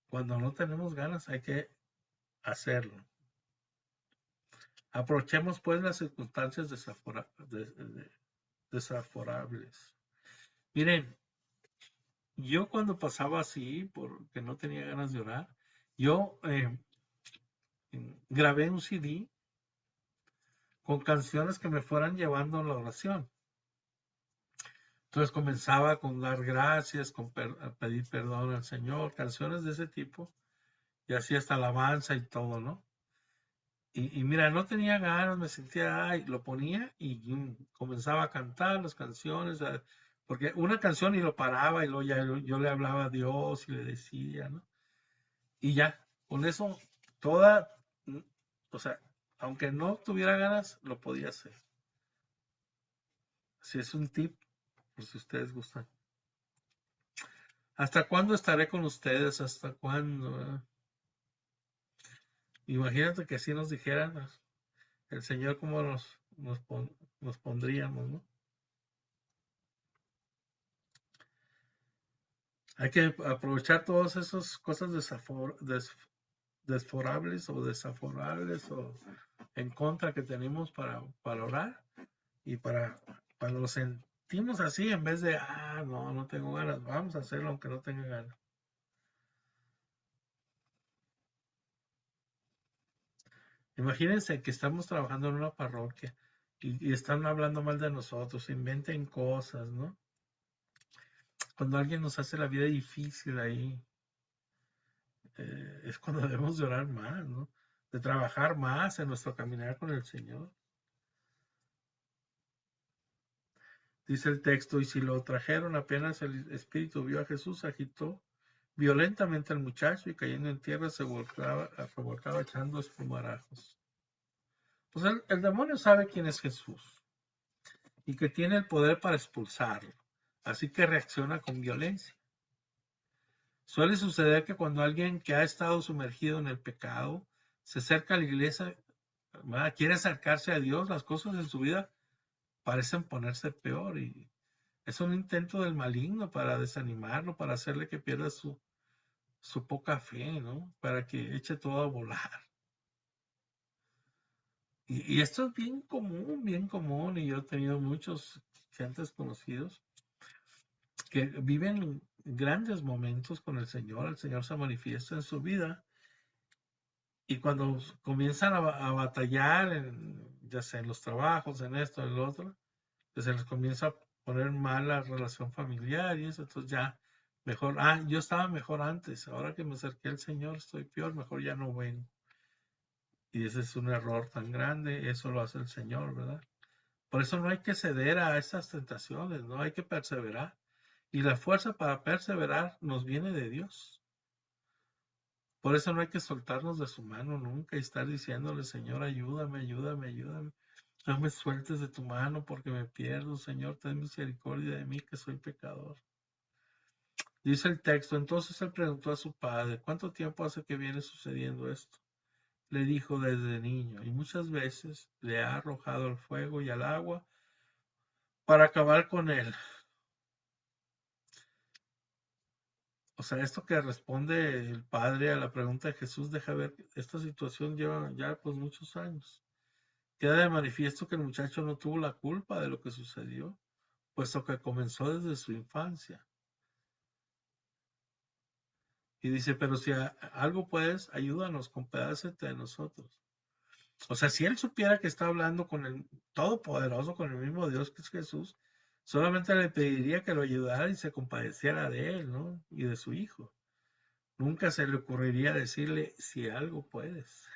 Cuando no tenemos ganas hay que hacerlo. Aprovechemos pues las circunstancias desaforables. Miren, yo cuando pasaba así, porque no tenía ganas de orar, yo grabé un CD con canciones que me fueran llevando a la oración. Entonces comenzaba con dar gracias, a pedir perdón al Señor, canciones de ese tipo, y así hasta alabanza y todo, ¿no? Y mira, no tenía ganas, me sentía, ay, lo ponía y comenzaba a cantar las canciones, porque una canción y lo paraba y luego ya yo le hablaba a Dios y le decía, ¿no? Y ya, con eso, toda, o sea, aunque no tuviera ganas, lo podía hacer. Si es un tip, por si ustedes gustan. ¿Hasta cuándo estaré con ustedes? ¿Hasta cuándo? Imagínate que si nos dijeran el Señor cómo nos pondríamos, ¿no? Hay que aprovechar todas esas cosas desfavorables o desaforables o en contra que tenemos para orar y para cuando lo sentimos así, en vez de, no tengo ganas, vamos a hacerlo aunque no tenga ganas. Imagínense que estamos trabajando en una parroquia y están hablando mal de nosotros, inventen cosas, ¿no? Cuando alguien nos hace la vida difícil ahí, es cuando debemos de orar más, ¿no? De trabajar más en nuestro caminar con el Señor. Dice el texto, y si lo trajeron apenas el espíritu vio a Jesús, agitó violentamente al muchacho y cayendo en tierra se revolcaba echando espumarajos. Pues el demonio sabe quién es Jesús y que tiene el poder para expulsarlo, así que reacciona con violencia. Suele suceder que cuando alguien que ha estado sumergido en el pecado se acerca a la iglesia, quiere acercarse a Dios, las cosas en su vida parecen ponerse peor y es un intento del maligno para desanimarlo, para hacerle que pierda su poca fe, ¿no? Para que eche todo a volar. Y esto es bien común, y yo he tenido muchos gentes conocidos que viven grandes momentos con el Señor se manifiesta en su vida, y cuando comienzan a batallar, ya sea en los trabajos, en esto, en lo otro, pues se les comienza a poner mal la relación familiar y eso, entonces ya mejor, yo estaba mejor antes, ahora que me acerqué al Señor estoy peor, mejor ya no vengo. Y ese es un error tan grande, eso lo hace el Señor, ¿verdad? Por eso no hay que ceder a esas tentaciones, no hay que perseverar. Y la fuerza para perseverar nos viene de Dios. Por eso no hay que soltarnos de su mano nunca y estar diciéndole, Señor, ayúdame, ayúdame, ayúdame. No me sueltes de tu mano porque me pierdo, Señor, ten misericordia de mí que soy pecador. Dice el texto, entonces él preguntó a su padre, ¿cuánto tiempo hace que viene sucediendo esto? Le dijo desde niño, y muchas veces le ha arrojado al fuego y al agua para acabar con él. O sea, esto que responde el padre a la pregunta de Jesús, deja ver, esta situación lleva ya pues muchos años. Queda de manifiesto que el muchacho no tuvo la culpa de lo que sucedió, puesto que comenzó desde su infancia. Y dice, pero si algo puedes, ayúdanos, compádecete de nosotros. O sea, si él supiera que está hablando con el Todopoderoso, con el mismo Dios que es Jesús, solamente le pediría que lo ayudara y se compadeciera de él, ¿no? Y de su hijo. Nunca se le ocurriría decirle si algo puedes.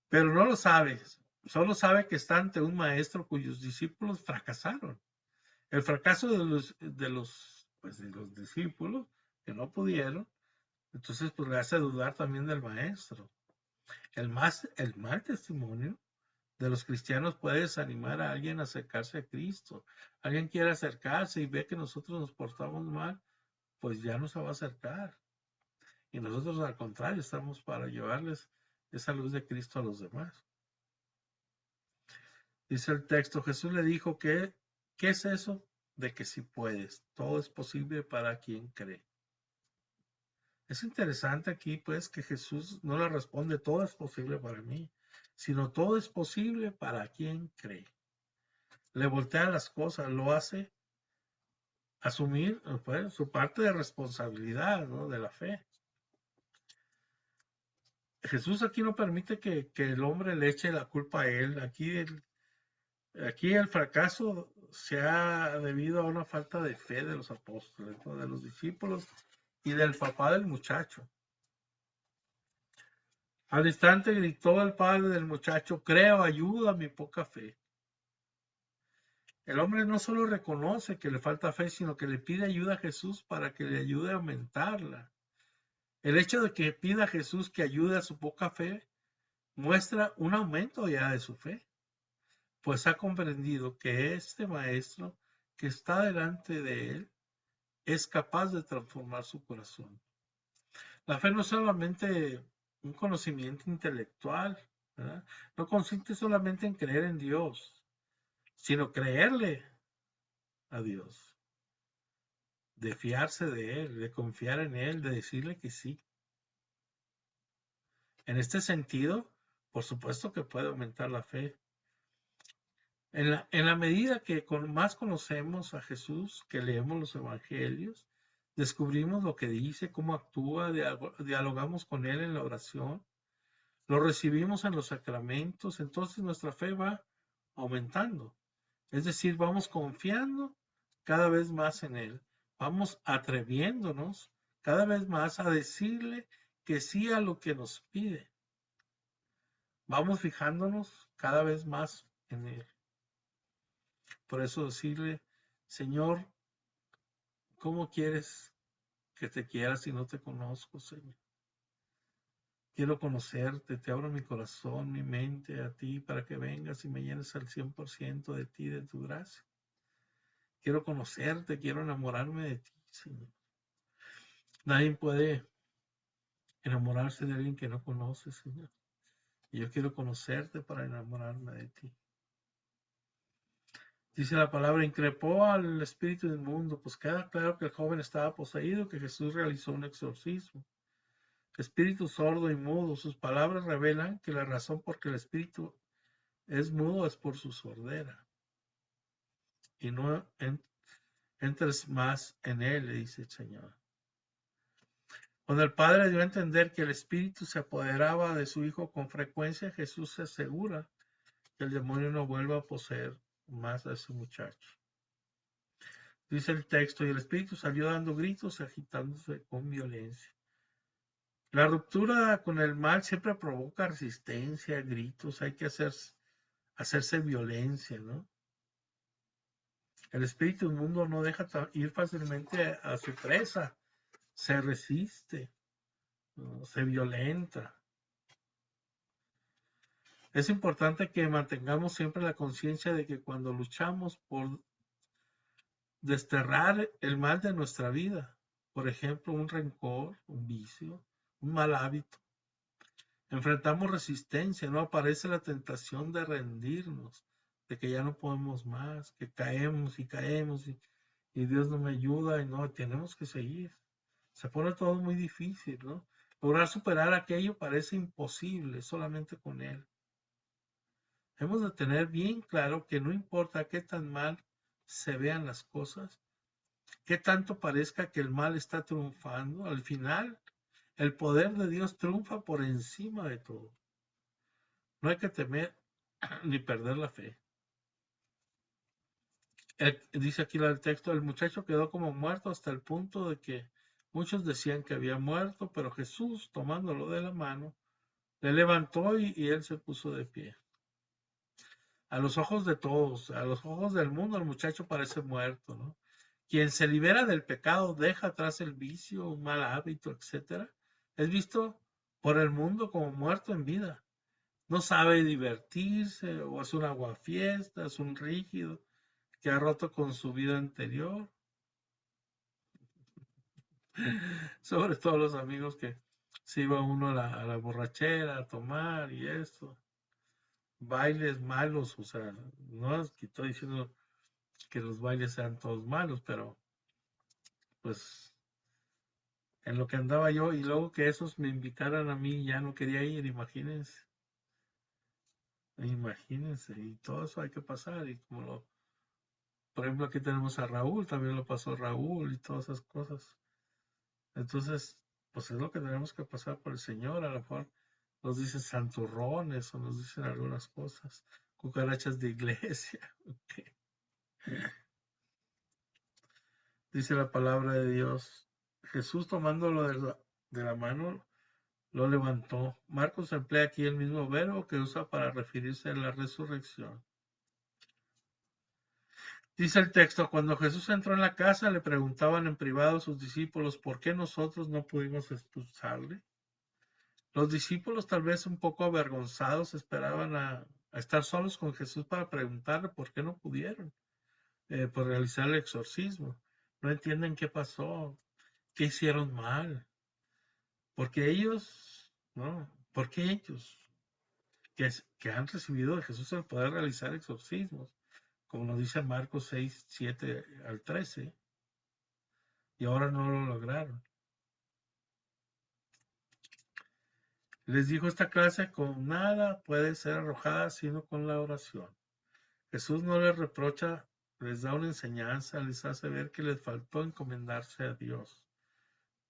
Pero no lo sabe. Solo sabe que está ante un maestro cuyos discípulos fracasaron. El fracaso de los discípulos que no pudieron, entonces pues le hace dudar también del maestro. El mal testimonio de los cristianos puede desanimar a alguien a acercarse a Cristo. Alguien quiere acercarse y ve que nosotros nos portamos mal, pues ya no se va a acercar. Y nosotros al contrario estamos para llevarles esa luz de Cristo a los demás. Dice el texto, Jesús le dijo que, ¿qué es eso? De que si puedes, todo es posible para quien cree. Es interesante aquí, pues, que Jesús no le responde, todo es posible para mí, sino todo es posible para quien cree. Le voltea las cosas, lo hace asumir pues, su parte de responsabilidad, ¿no? De la fe. Jesús aquí no permite que el hombre le eche la culpa a él. Aquí el fracaso se ha debido a una falta de fe de los apóstoles, ¿no? De los discípulos y del papá del muchacho. Al instante gritó el padre del muchacho, creo, ayuda a mi poca fe. El hombre no solo reconoce que le falta fe, sino que le pide ayuda a Jesús para que le ayude a aumentarla. El hecho de que pida a Jesús que ayude a su poca fe muestra un aumento ya de su fe, pues ha comprendido que este maestro que está delante de él es capaz de transformar su corazón. La fe no es solamente un conocimiento intelectual, ¿verdad? No consiste solamente en creer en Dios, sino creerle a Dios, de fiarse de Él, de confiar en Él, de decirle que sí. En este sentido, por supuesto que puede aumentar la fe. En la medida que más conocemos a Jesús, que leemos los evangelios, descubrimos lo que dice, cómo actúa, dialogamos con Él en la oración, lo recibimos en los sacramentos, entonces nuestra fe va aumentando. Es decir, vamos confiando cada vez más en Él, vamos atreviéndonos cada vez más a decirle que sí a lo que nos pide. Vamos fijándonos cada vez más en Él. Por eso decirle, Señor, ¿cómo quieres que te quiera si no te conozco, Señor? Quiero conocerte, te abro mi corazón, mi mente a ti para que vengas y me llenes al 100% de ti, de tu gracia. Quiero conocerte, quiero enamorarme de ti, Señor. Nadie puede enamorarse de alguien que no conoce, Señor. Y yo quiero conocerte para enamorarme de ti. Dice la palabra, increpó al espíritu inmundo, pues queda claro que el joven estaba poseído, que Jesús realizó un exorcismo. Espíritu sordo y mudo, sus palabras revelan que la razón por que el espíritu es mudo es por su sordera. Y no entres más en él, le dice el Señor. Cuando el Padre dio a entender que el espíritu se apoderaba de su hijo con frecuencia, Jesús se asegura que el demonio no vuelva a poseer más a ese muchacho. Dice el texto, y el espíritu salió dando gritos y agitándose con violencia. La ruptura con el mal siempre provoca resistencia, gritos, hay que hacerse violencia, ¿no? El espíritu inmundo no deja ir fácilmente a su presa, se resiste. ¿no? Se violenta. Es importante que mantengamos siempre la conciencia de que cuando luchamos por desterrar el mal de nuestra vida, por ejemplo, un rencor, un vicio, un mal hábito, enfrentamos resistencia, no aparece la tentación de rendirnos, de que ya no podemos más, que caemos y caemos y Dios no me ayuda y no, tenemos que seguir. Se pone todo muy difícil, ¿no? Lograr superar aquello parece imposible solamente con Él. Hemos de tener bien claro que no importa qué tan mal se vean las cosas, qué tanto parezca que el mal está triunfando, al final el poder de Dios triunfa por encima de todo. No hay que temer ni perder la fe. Dice aquí el texto, el muchacho quedó como muerto hasta el punto de que muchos decían que había muerto, pero Jesús, tomándolo de la mano, le levantó y él se puso de pie. A los ojos de todos, a los ojos del mundo, el muchacho parece muerto, ¿no? Quien se libera del pecado, deja atrás el vicio, un mal hábito, etcétera, es visto por el mundo como muerto en vida. No sabe divertirse, o es un aguafiestas, es un rígido que ha roto con su vida anterior. Sobre todo los amigos que se iba uno a la borrachera a tomar y esto. Bailes malos, o sea, no es que estoy diciendo que los bailes sean todos malos, pero pues en lo que andaba yo y luego que esos me invitaran a mí ya no quería ir, imagínense, imagínense, y todo eso hay que pasar y como lo, por ejemplo aquí tenemos a Raúl, también lo pasó Raúl y todas esas cosas. Entonces, pues es lo que tenemos que pasar por el Señor, a lo mejor nos dicen santurrones o nos dicen algunas cosas, cucarachas de iglesia. Okay. Dice la palabra de Dios, Jesús tomándolo de la mano, lo levantó. Marcos emplea aquí el mismo verbo que usa para referirse a la resurrección. Dice el texto, cuando Jesús entró en la casa, le preguntaban en privado a sus discípulos, ¿por qué nosotros no pudimos expulsarle? Los discípulos, tal vez un poco avergonzados, esperaban a estar solos con Jesús para preguntarle por qué no pudieron por realizar el exorcismo. No entienden qué pasó, qué hicieron mal, porque ellos, ¿no? Porque ellos, que han recibido de Jesús el poder realizar exorcismos, como nos dice Marcos 6, 7 al 13, y ahora no lo lograron. Les dijo esta clase, con nada puede ser arrojada sino con la oración. Jesús no les reprocha, les da una enseñanza, les hace ver que les faltó encomendarse a Dios.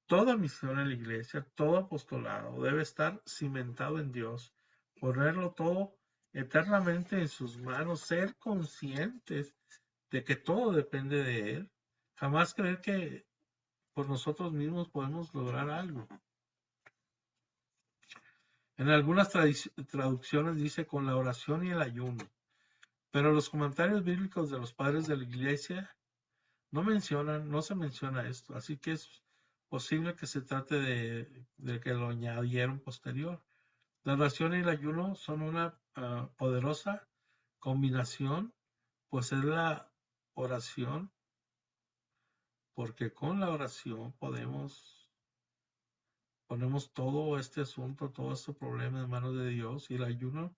Toda misión en la iglesia, todo apostolado debe estar cimentado en Dios, ponerlo todo eternamente en sus manos, ser conscientes de que todo depende de Él, jamás creer que por nosotros mismos podemos lograr algo. En algunas traducciones dice con la oración y el ayuno, pero los comentarios bíblicos de los padres de la iglesia no se menciona esto, así que es posible que se trate de que lo añadieron posterior. La oración y el ayuno son una poderosa combinación, pues es la oración, porque con la oración ponemos todo este asunto, todo este problema en manos de Dios, y el ayuno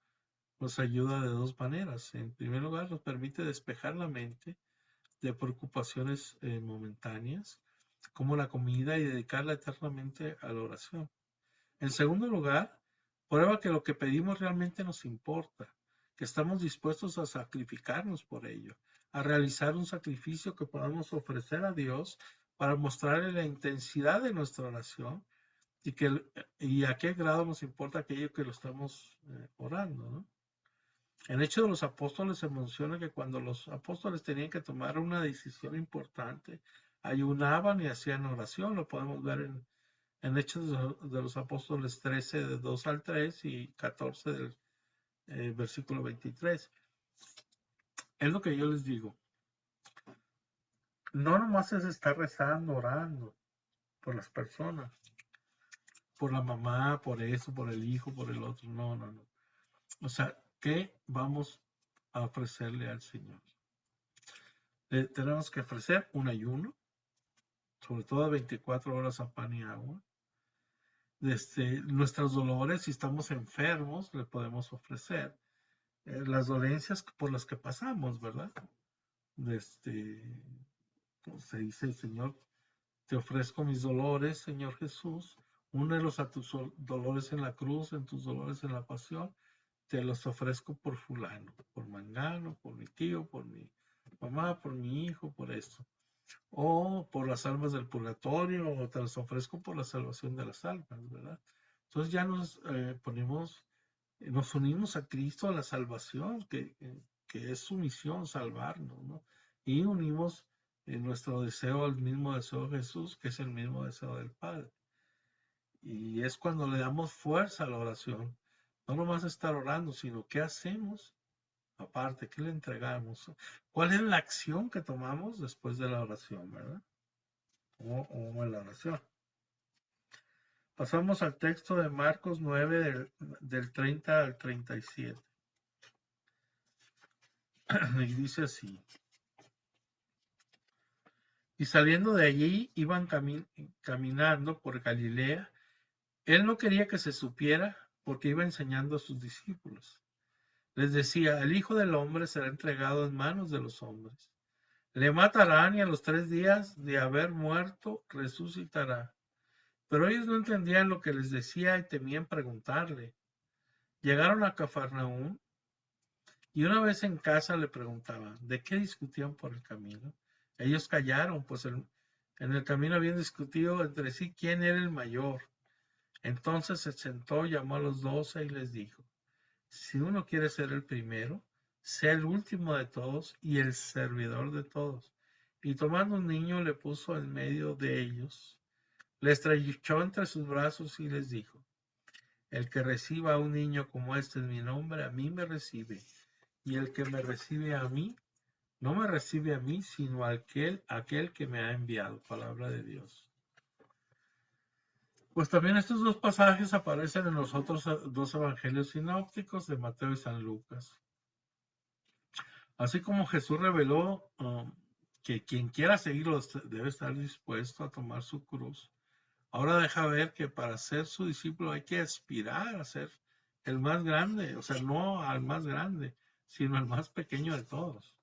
nos ayuda de dos maneras. En primer lugar, nos permite despejar la mente de preocupaciones momentáneas, como la comida, y dedicarla eternamente a la oración. En segundo lugar, prueba que lo que pedimos realmente nos importa, que estamos dispuestos a sacrificarnos por ello, a realizar un sacrificio que podamos ofrecer a Dios para mostrarle la intensidad de nuestra oración y a qué grado nos importa aquello que lo estamos orando, ¿no? En Hechos de los Apóstoles se menciona que cuando los apóstoles tenían que tomar una decisión importante, ayunaban y hacían oración. Lo podemos ver en Hechos de los Apóstoles 13, de 2 al 3 y 14 del versículo 23. Es lo que yo les digo. No nomás es estar rezando, orando por las personas. por la mamá, por eso, por el hijo, por el otro. No, no, no. O sea, ¿qué vamos a ofrecerle al Señor? Tenemos que ofrecer un ayuno, sobre todo 24 horas a pan y agua. Nuestros dolores, si estamos enfermos, le podemos ofrecer las dolencias por las que pasamos, ¿verdad? Pues se dice el Señor, te ofrezco mis dolores, Señor Jesús, únelos a tus dolores en la cruz, en tus dolores en la pasión, te los ofrezco por fulano, por mangano, por mi tío, por mi mamá, por mi hijo, por esto. O por las almas del purgatorio, o te los ofrezco por la salvación de las almas, ¿verdad? Entonces ya nos unimos a Cristo a la salvación, que es su misión salvarnos, ¿no? Y unimos nuestro deseo al mismo deseo de Jesús, que es el mismo deseo del Padre. Y es cuando le damos fuerza a la oración. No nomás estar orando, sino qué hacemos aparte, qué le entregamos. ¿Cuál es la acción que tomamos después de la oración, verdad? O en la oración. Pasamos al texto de Marcos 9, del 30 al 37. Y dice así. Y saliendo de allí iban caminando por Galilea. Él no quería que se supiera porque iba enseñando a sus discípulos. Les decía, el Hijo del Hombre será entregado en manos de los hombres. Le matarán y a los 3 días de haber muerto resucitará. Pero ellos no entendían lo que les decía y temían preguntarle. Llegaron a Cafarnaúm y una vez en casa le preguntaban, ¿de qué discutían por el camino? Ellos callaron, pues en el camino habían discutido entre sí quién era el mayor. Entonces se sentó, llamó a los 12 y les dijo, si uno quiere ser el primero, sea el último de todos y el servidor de todos. Y tomando un niño le puso en medio de ellos, le estrechó entre sus brazos y les dijo, el que reciba a un niño como este en mi nombre, a mí me recibe. Y el que me recibe a mí, no me recibe a mí, sino a aquel que me ha enviado. Palabra de Dios. Pues también estos dos pasajes aparecen en los otros dos evangelios sinópticos de Mateo y San Lucas. Así como Jesús reveló que quien quiera seguirlo debe estar dispuesto a tomar su cruz, ahora deja ver que para ser su discípulo hay que aspirar a ser el más grande, o sea, no al más grande, sino al más pequeño de todos.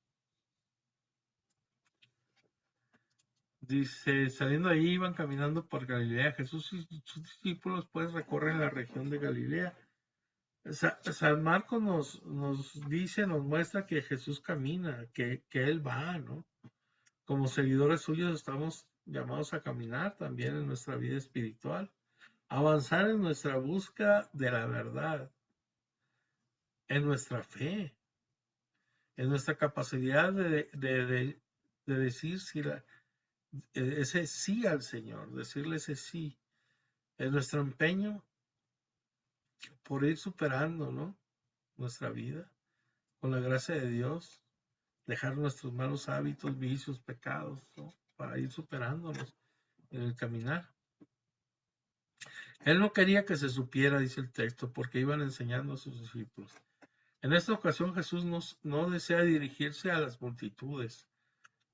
Dice, saliendo ahí iban caminando por Galilea. Jesús y sus discípulos pues recorren la región de Galilea. San Marcos nos dice, nos muestra que Jesús camina, que Él va, ¿no? Como seguidores suyos estamos llamados a caminar también en nuestra vida espiritual, avanzar en nuestra búsqueda de la verdad, en nuestra fe, en nuestra capacidad de decir ese sí al Señor, decirle ese sí, en nuestro empeño por ir superando, ¿no? Nuestra vida, con la gracia de Dios, dejar nuestros malos hábitos, vicios, pecados, ¿no? Para ir superándonos en el caminar. Él no quería que se supiera, dice el texto, porque iban enseñando a sus discípulos. En esta ocasión Jesús no desea dirigirse a las multitudes,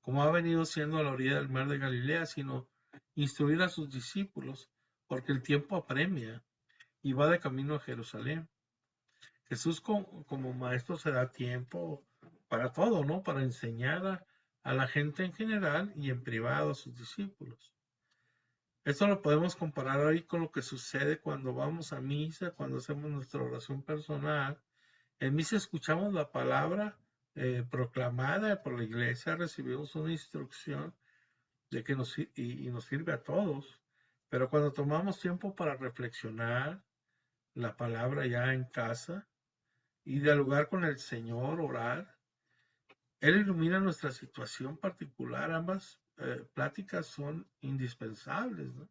como ha venido siendo a la orilla del mar de Galilea, sino instruir a sus discípulos, porque el tiempo apremia y va de camino a Jerusalén. Jesús como maestro se da tiempo para todo, ¿no? Para enseñar a la gente en general y en privado a sus discípulos. Esto lo podemos comparar hoy con lo que sucede cuando vamos a misa, cuando hacemos nuestra oración personal. En misa escuchamos la palabra proclamada por la iglesia, recibimos una instrucción de que nos sirve a todos. Pero cuando tomamos tiempo para reflexionar la palabra ya en casa y dialogar con el Señor, orar, Él ilumina nuestra situación particular. Ambas pláticas son indispensables, ¿no?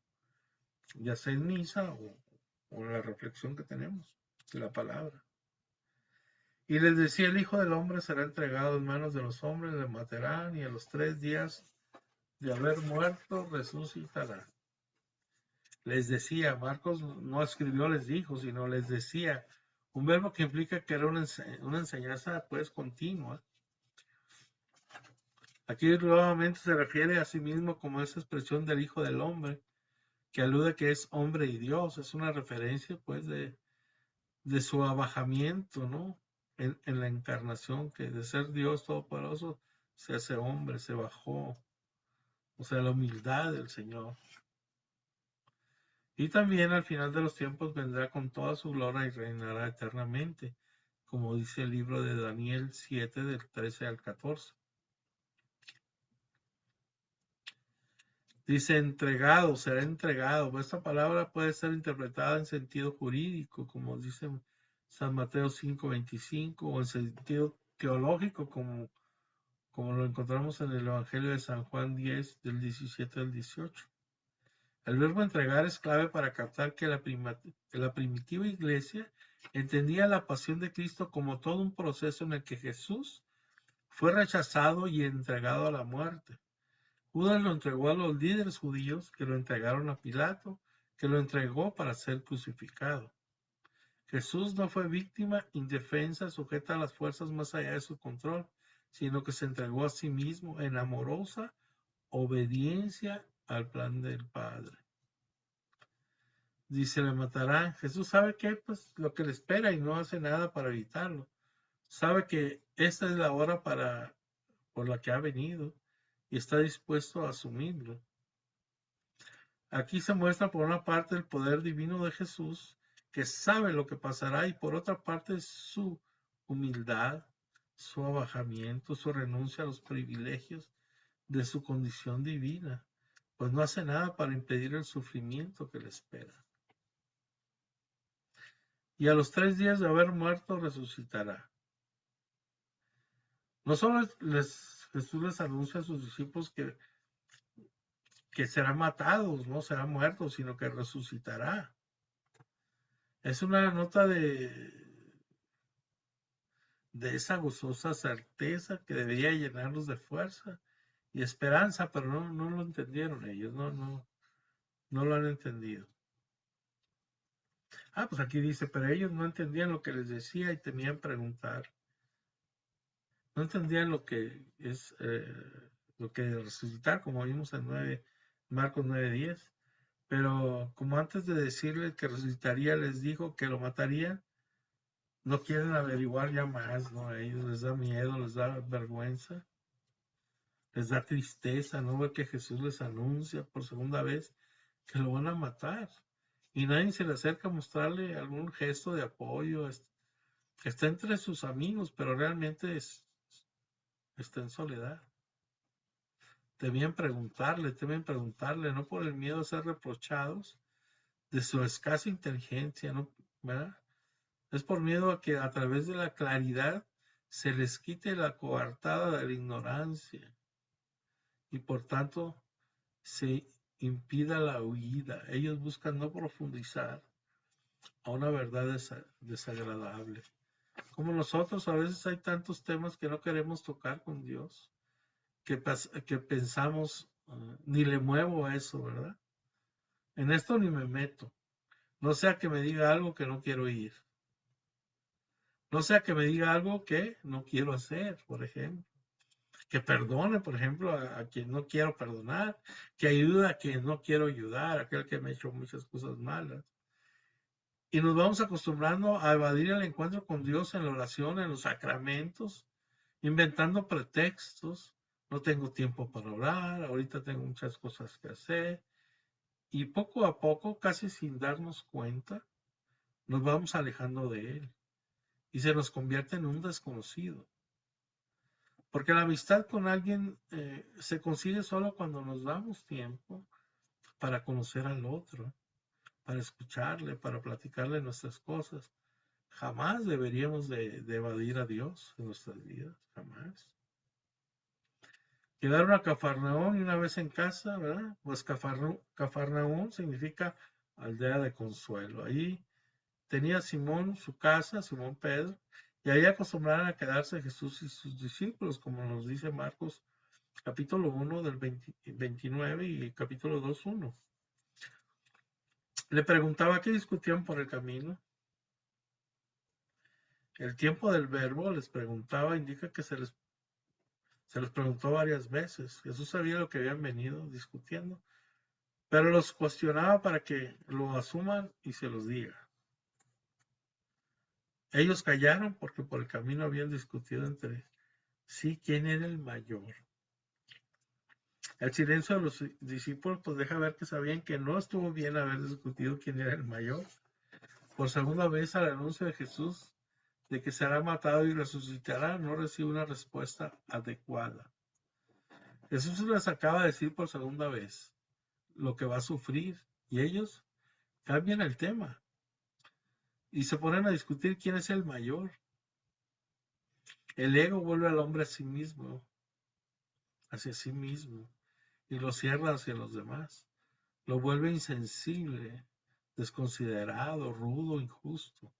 Ya sea en misa o en la reflexión que tenemos de la palabra. Y les decía, el Hijo del Hombre será entregado en manos de los hombres, le matarán y a los 3 días de haber muerto resucitará. Les decía, Marcos no escribió les dijo, sino les decía, un verbo que implica que era una enseñanza pues continua. Aquí nuevamente se refiere a sí mismo como esa expresión del Hijo del Hombre, que alude que es hombre y Dios, es una referencia pues de su abajamiento, ¿no? En la encarnación, que de ser Dios todopoderoso se hace hombre, se bajó, o sea, la humildad del Señor. Y también al final de los tiempos vendrá con toda su gloria y reinará eternamente, como dice el libro de Daniel 7 del 13 al 14. Dice entregado, será entregado. Esta palabra puede ser interpretada en sentido jurídico, como dice San Mateo 5:25, o en sentido teológico, como lo encontramos en el Evangelio de San Juan 10, del 17 al 18. El verbo entregar es clave para captar que la primitiva iglesia entendía la pasión de Cristo como todo un proceso en el que Jesús fue rechazado y entregado a la muerte. Judas lo entregó a los líderes judíos, que lo entregaron a Pilato, que lo entregó para ser crucificado. Jesús no fue víctima indefensa, sujeta a las fuerzas más allá de su control, sino que se entregó a sí mismo en amorosa obediencia al plan del Padre. Dice, le matarán. Jesús sabe que pues lo que le espera y no hace nada para evitarlo. Sabe que esta es la hora por la que ha venido y está dispuesto a asumirlo. Aquí se muestra por una parte el poder divino de Jesús, que sabe lo que pasará, y por otra parte su humildad, su abajamiento, su renuncia a los privilegios de su condición divina, pues no hace nada para impedir el sufrimiento que le espera. Y a los 3 días de haber muerto resucitará. No solo Jesús les anuncia a sus discípulos que serán matados, no serán muertos, sino que resucitará. Es una nota de esa gozosa certeza que debería llenarlos de fuerza y esperanza, pero no lo entendieron ellos, no lo han entendido. Pues aquí dice, pero ellos no entendían lo que les decía y temían preguntar. No entendían lo que es lo que resucitar, como vimos en Marcos 9:10. Pero como antes de decirles que resucitaría, les dijo que lo mataría, no quieren averiguar ya más, ¿no? A ellos les da miedo, les da vergüenza, les da tristeza, ¿no? Ver que Jesús les anuncia por segunda vez que lo van a matar. Y nadie se le acerca a mostrarle algún gesto de apoyo. Está entre sus amigos, pero realmente está en soledad. Temen preguntarle, no por el miedo a ser reprochados de su escasa inteligencia, ¿no? ¿Verdad? Es por miedo a que a través de la claridad se les quite la coartada de la ignorancia y por tanto se impida la huida. Ellos buscan no profundizar a una verdad desagradable. Como nosotros, a veces hay tantos temas que no queremos tocar con Dios, que pensamos, ni le muevo a eso, ¿verdad? En esto ni me meto. No sea que me diga algo que no quiero oír. No sea que me diga algo que no quiero hacer, por ejemplo. Que perdone, por ejemplo, a quien no quiero perdonar. Que ayude a quien no quiero ayudar, a aquel que me ha hecho muchas cosas malas. Y nos vamos acostumbrando a evadir el encuentro con Dios en la oración, en los sacramentos, inventando pretextos. No tengo tiempo para orar, ahorita tengo muchas cosas que hacer. Y poco a poco, casi sin darnos cuenta, nos vamos alejando de Él. Y se nos convierte en un desconocido. Porque la amistad con alguien se consigue solo cuando nos damos tiempo para conocer al otro, para escucharle, para platicarle nuestras cosas. Jamás deberíamos de evadir a Dios en nuestras vidas, jamás. Llegaron a Cafarnaún y una vez en casa, ¿verdad? Pues Cafarnaún significa aldea de consuelo. Ahí tenía Simón su casa, Simón Pedro, y ahí acostumbraron a quedarse Jesús y sus discípulos, como nos dice Marcos capítulo 1 del 29 y capítulo 2:1. Le preguntaba qué discutían por el camino. El tiempo del verbo les preguntaba, indica que se les preguntó varias veces. Jesús sabía lo que habían venido discutiendo, pero los cuestionaba para que lo asuman y se los diga. Ellos callaron porque por el camino habían discutido entre sí quién era el mayor. El silencio de los discípulos pues deja ver que sabían que no estuvo bien haber discutido quién era el mayor. Por segunda vez al anuncio de Jesús de que será matado y resucitará, no recibe una respuesta adecuada. Jesús les acaba de decir por segunda vez lo que va a sufrir y ellos cambian el tema y se ponen a discutir quién es el mayor. El ego vuelve al hombre a sí mismo, hacia sí mismo, y lo cierra hacia los demás. Lo vuelve insensible, desconsiderado, rudo, injusto.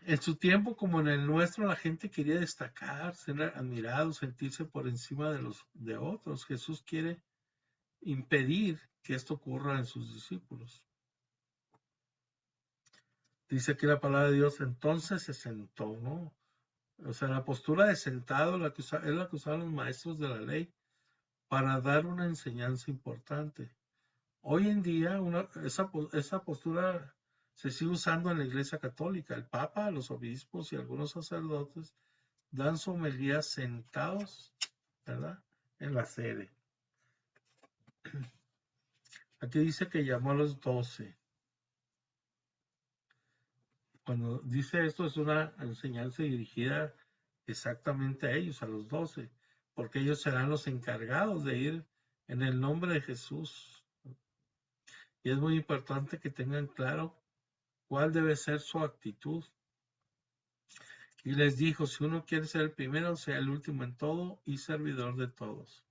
En su tiempo, como en el nuestro, la gente quería destacar, ser admirado, sentirse por encima de otros. Jesús quiere impedir que esto ocurra en sus discípulos. Dice aquí la palabra de Dios, entonces se sentó, ¿no? O sea, la postura de sentado es la que usaban los maestros de la ley para dar una enseñanza importante. Hoy en día esa postura se sigue usando en la Iglesia Católica. El Papa, los obispos y algunos sacerdotes dan su homilía sentados, ¿verdad? En la sede. Aquí dice que llamó a los 12. Cuando dice esto es una enseñanza dirigida exactamente a ellos, a los 12, porque ellos serán los encargados de ir en el nombre de Jesús. Y es muy importante que tengan claro cuál debe ser su actitud. Y les dijo, si uno quiere ser el primero, sea el último en todo y servidor de todos.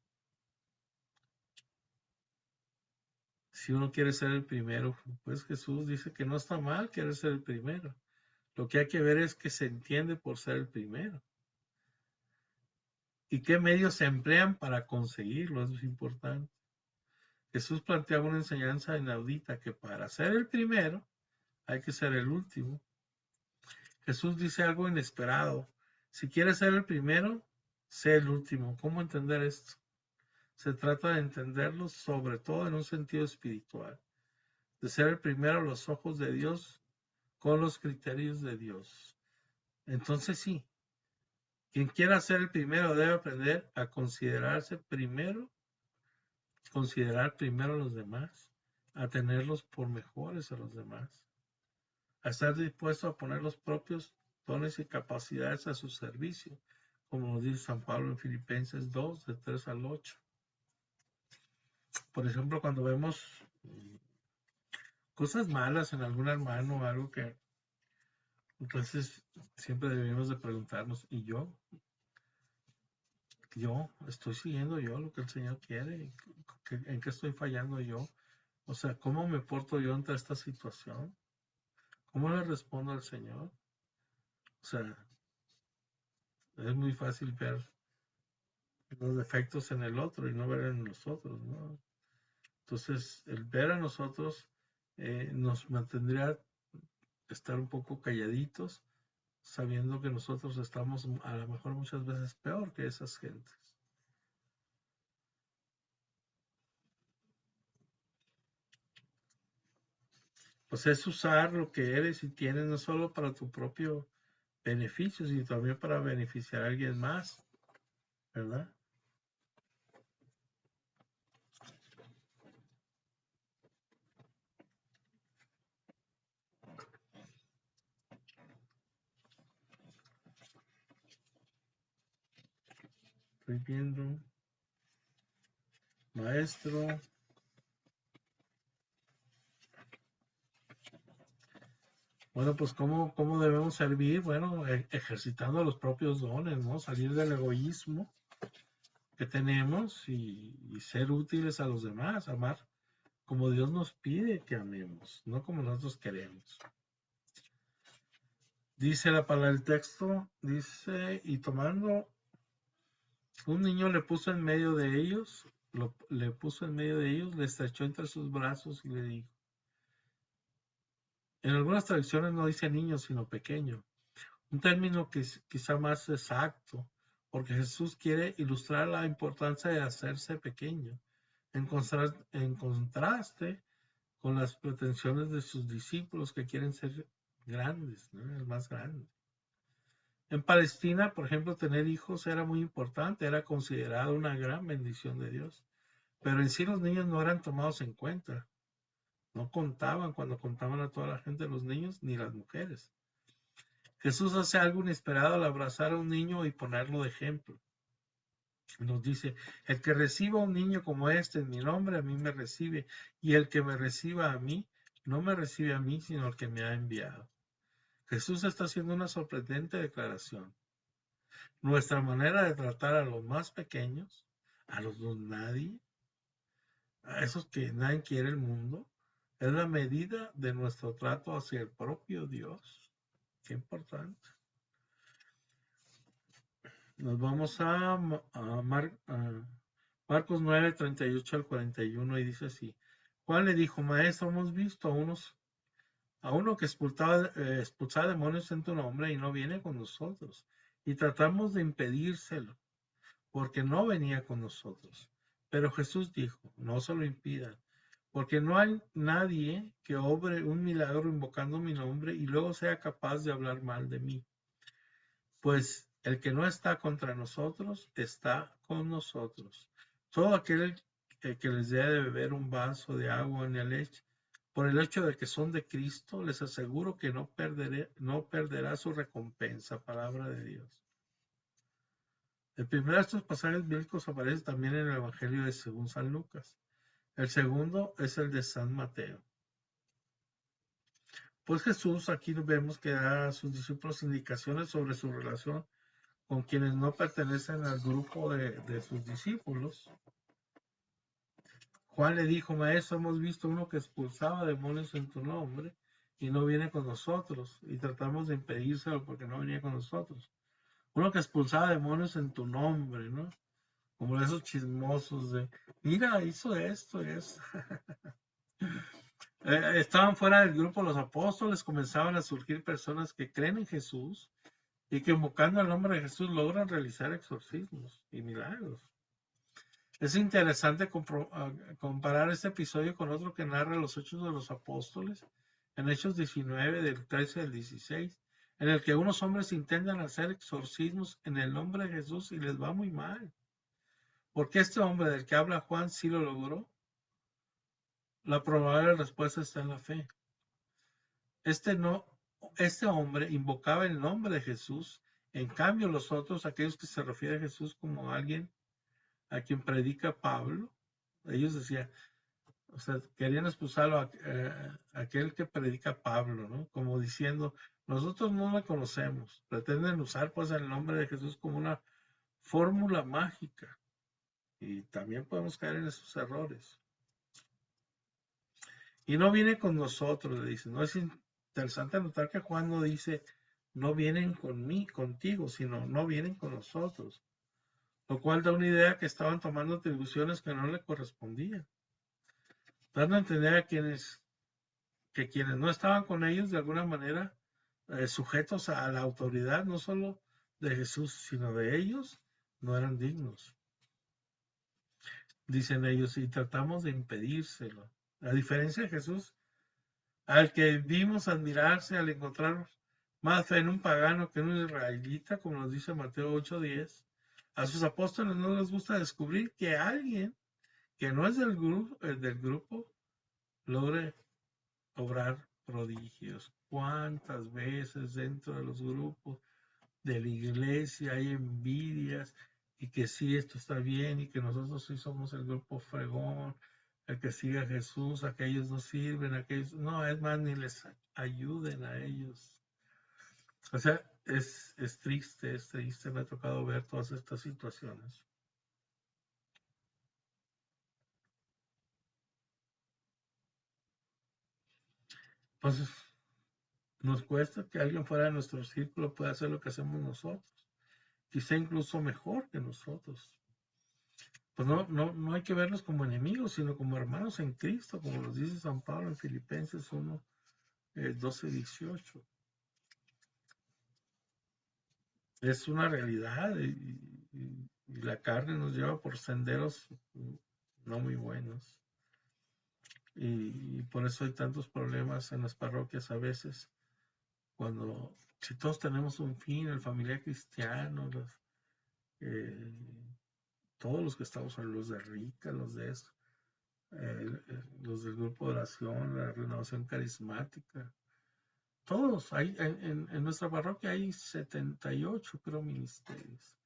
Si uno quiere ser el primero, pues Jesús dice que no está mal querer ser el primero. Lo que hay que ver es que se entiende por ser el primero. ¿Y qué medios se emplean para conseguirlo? Eso es importante. Jesús planteaba una enseñanza inaudita que para ser el primero hay que ser el último. Jesús dice algo inesperado. Si quieres ser el primero, sé el último. ¿Cómo entender esto? Se trata de entenderlo sobre todo en un sentido espiritual, de ser el primero a los ojos de Dios con los criterios de Dios. Entonces sí, quien quiera ser el primero debe aprender a considerarse primero, considerar primero a los demás, a tenerlos por mejores a los demás, a estar dispuesto a poner los propios dones y capacidades a su servicio, como nos dice San Pablo en Filipenses 2, de 3 al 8. Por ejemplo, cuando vemos cosas malas en algún hermano o algo que entonces siempre debemos de preguntarnos, ¿y yo? ¿Yo estoy siguiendo yo lo que el Señor quiere? ¿En qué estoy fallando yo? O sea, ¿cómo me porto yo ante esta situación? ¿Cómo le respondo al Señor? O sea, es muy fácil ver los defectos en el otro y no ver en nosotros, ¿no? Entonces, el ver a nosotros nos mantendría estar un poco calladitos, sabiendo que nosotros estamos a lo mejor muchas veces peor que esas gentes. Pues es usar lo que eres y tienes no solo para tu propio beneficio, sino también para beneficiar a alguien más, ¿verdad? Estoy viendo, maestro. Bueno, pues ¿cómo debemos servir? Bueno, ejercitando los propios dones, ¿no? Salir del egoísmo que tenemos y ser útiles a los demás, amar como Dios nos pide que amemos, no como nosotros queremos. Dice la palabra del texto, dice, y tomando un niño le puso en medio de ellos, le puso en medio de ellos, le estrechó entre sus brazos y le dijo. En algunas traducciones no dice niño, sino pequeño. Un término que es quizá más exacto, porque Jesús quiere ilustrar la importancia de hacerse pequeño, en contraste con las pretensiones de sus discípulos que quieren ser grandes, ¿no? El más grande. En Palestina, por ejemplo, tener hijos era muy importante, era considerado una gran bendición de Dios, pero en sí los niños no eran tomados en cuenta, no contaban cuando contaban a toda la gente, los niños ni las mujeres. Jesús hace algo inesperado al abrazar a un niño y ponerlo de ejemplo. Nos dice, el que reciba a un niño como este en mi nombre, a mí me recibe, y el que me reciba a mí, no me recibe a mí, sino el que me ha enviado. Jesús está haciendo una sorprendente declaración. Nuestra manera de tratar a los más pequeños, a los don nadie, a esos que nadie quiere el mundo, es la medida de nuestro trato hacia el propio Dios. Qué importante. Nos vamos a Marcos 9, 38 al 41 y dice así. Juan le dijo, maestro, hemos visto a uno que expulsaba demonios en tu nombre y no viene con nosotros. Y tratamos de impedírselo, porque no venía con nosotros. Pero Jesús dijo, no se lo impidan, porque no hay nadie que obre un milagro invocando mi nombre y luego sea capaz de hablar mal de mí. Pues el que no está contra nosotros, está con nosotros. Todo aquel que les dé de beber un vaso de agua en el leche, por el hecho de que son de Cristo, les aseguro que no perderá su recompensa. Palabra de Dios. El primero de estos pasajes bíblicos aparece también en el Evangelio de según San Lucas. El segundo es el de San Mateo. Pues Jesús aquí vemos que da a sus discípulos indicaciones sobre su relación con quienes no pertenecen al grupo de sus discípulos. Juan le dijo, maestro, hemos visto uno que expulsaba demonios en tu nombre y no viene con nosotros, y tratamos de impedírselo porque no venía con nosotros. Uno que expulsaba demonios en tu nombre, ¿no? Como esos chismosos de, mira, hizo esto y eso. Estaban fuera del grupo los apóstoles, comenzaban a surgir personas que creen en Jesús y que invocando el nombre de Jesús logran realizar exorcismos y milagros. Es interesante comparar este episodio con otro que narra los hechos de los apóstoles, en Hechos 19, del 13 al 16, en el que unos hombres intentan hacer exorcismos en el nombre de Jesús y les va muy mal. Porque este hombre del que habla Juan sí lo logró. La probable respuesta está en la fe. Este hombre invocaba el nombre de Jesús, en cambio los otros, aquellos que se refieren a Jesús como alguien a quien predica Pablo, ellos decían, o sea, querían expulsarlo a aquel que predica Pablo, ¿no? Como diciendo, nosotros no la conocemos, pretenden usar pues el nombre de Jesús como una fórmula mágica y también podemos caer en esos errores. Y no viene con nosotros, le dicen, no es interesante notar que Juan no dice, no vienen contigo, sino no vienen con nosotros, lo cual da una idea que estaban tomando atribuciones que no le correspondían, dando a entender a que quienes no estaban con ellos de alguna manera sujetos a la autoridad, no solo de Jesús, sino de ellos, no eran dignos. Dicen ellos, y tratamos de impedírselo. A diferencia de Jesús, al que vimos admirarse al encontrar más fe en un pagano que en un israelita, como nos dice Mateo 8:10, a sus apóstoles no les gusta descubrir que alguien que no es del grupo logre obrar prodigios. ¿Cuántas veces dentro de los grupos de la iglesia hay envidias y que sí, esto está bien y que nosotros sí somos el grupo fregón, el que sigue a Jesús, aquellos no sirven, aquellos no, es más, ni les ayuden a ellos? O sea, es triste, me ha tocado ver todas estas situaciones. Entonces, nos cuesta que alguien fuera de nuestro círculo pueda hacer lo que hacemos nosotros, quizá incluso mejor que nosotros. pues no hay que verlos como enemigos, sino como hermanos en Cristo, como nos dice San Pablo en Filipenses 1, 12, 18. Es una realidad y la carne nos lleva por senderos no muy buenos. Y por eso hay tantos problemas en las parroquias a veces, cuando si todos tenemos un fin, el familiar cristiano, eh, todos los que estamos, los de Rica, los de esto, los del grupo de oración, la renovación carismática, todos, en nuestra parroquia hay 78, creo, ministerios.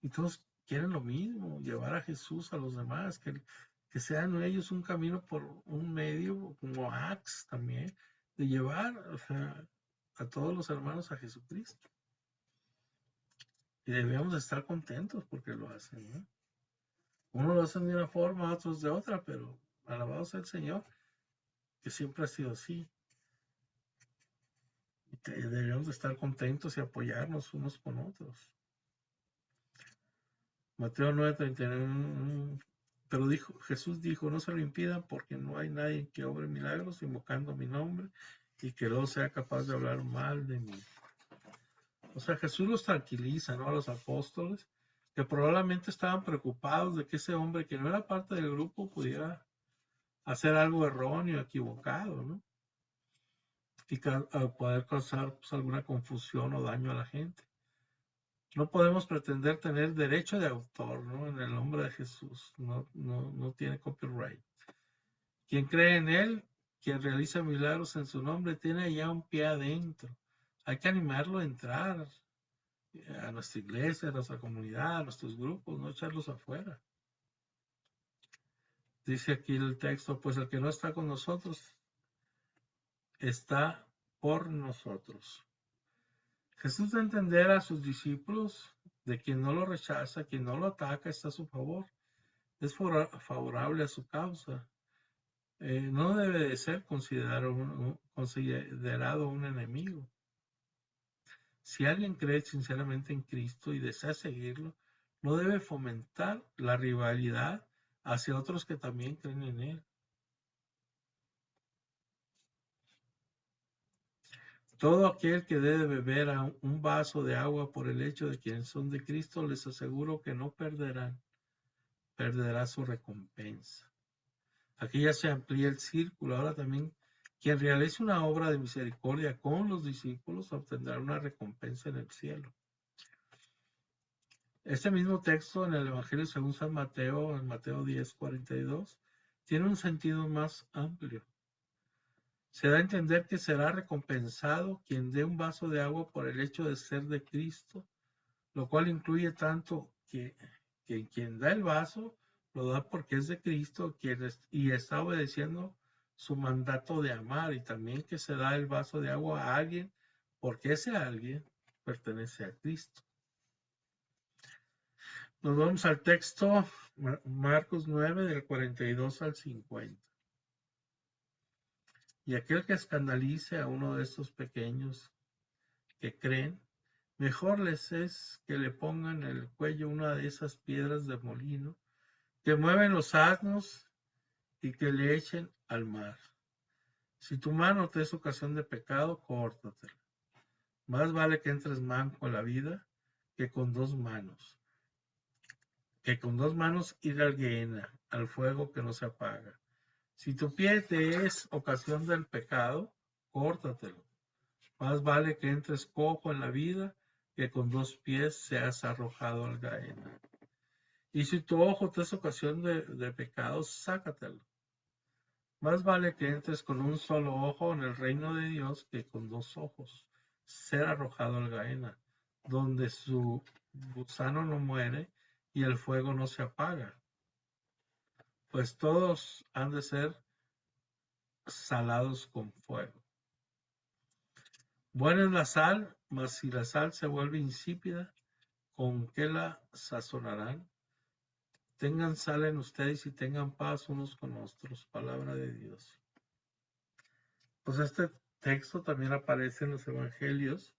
Y todos quieren lo mismo, llevar a Jesús a los demás, que sean ellos un camino por un medio, como Acts también, de llevar, o sea, a todos los hermanos a Jesucristo. Y debemos estar contentos porque lo hacen, ¿no? Unos lo hacen de una forma, otros de otra, pero alabado sea el Señor, que siempre ha sido así. Y debemos estar contentos y apoyarnos unos con otros. Mateo 9:39. Pero Jesús dijo, no se lo impidan porque no hay nadie que obre milagros invocando mi nombre y que luego sea capaz de hablar mal de mí. O sea, Jesús los tranquiliza, ¿no? A los apóstoles, que probablemente estaban preocupados de que ese hombre que no era parte del grupo pudiera hacer algo erróneo, equivocado, ¿no? Y poder causar pues, alguna confusión o daño a la gente. No podemos pretender tener derecho de autor, ¿no? En el nombre de Jesús. No tiene copyright. Quien cree en Él, quien realiza milagros en su nombre, tiene ya un pie adentro. Hay que animarlo a entrar a nuestra iglesia, a nuestra comunidad, a nuestros grupos, no echarlos afuera. Dice aquí el texto, pues el que no está con nosotros está por nosotros. Jesús da a entender a sus discípulos de quien no lo rechaza, quien no lo ataca, está a su favor, es favorable a su causa. No debe de ser considerado un enemigo. Si alguien cree sinceramente en Cristo y desea seguirlo, no debe fomentar la rivalidad hacia otros que también creen en Él. Todo aquel que debe beber un vaso de agua por el hecho de quienes son de Cristo, les aseguro que no perderá su recompensa. Aquí ya se amplía el círculo. Ahora también, quien realice una obra de misericordia con los discípulos obtendrá una recompensa en el cielo. Este mismo texto en el Evangelio según San Mateo, en Mateo 10:42, tiene un sentido más amplio. Se da a entender que será recompensado quien dé un vaso de agua por el hecho de ser de Cristo, lo cual incluye tanto que quien da el vaso lo da porque es de Cristo y está obedeciendo su mandato de amar, y también que se da el vaso de agua a alguien porque ese alguien pertenece a Cristo. Nos vamos al texto, Marcos 9, del 42 al 50. Y aquel que escandalice a uno de estos pequeños que creen, mejor les es que le pongan en el cuello una de esas piedras de molino que mueven los asnos y que le echen al mar. Si tu mano te es ocasión de pecado, córtatela. Más vale que entres manco en la vida que con dos manos. Que con dos manos ir al Gehenna, al fuego que no se apaga. Si tu pie te es ocasión del pecado, córtatelo. Más vale que entres cojo en la vida que con dos pies seas arrojado al Gehenna. Y si tu ojo te es ocasión de pecado, sácatelo. Más vale que entres con un solo ojo en el reino de Dios que con dos ojos ser arrojado al Gehenna, donde su gusano no muere y el fuego no se apaga. Pues todos han de ser salados con fuego. Buena es la sal, mas si la sal se vuelve insípida, ¿con qué la sazonarán? Tengan sal en ustedes y tengan paz unos con otros. Palabra de Dios. Pues este texto también aparece en los evangelios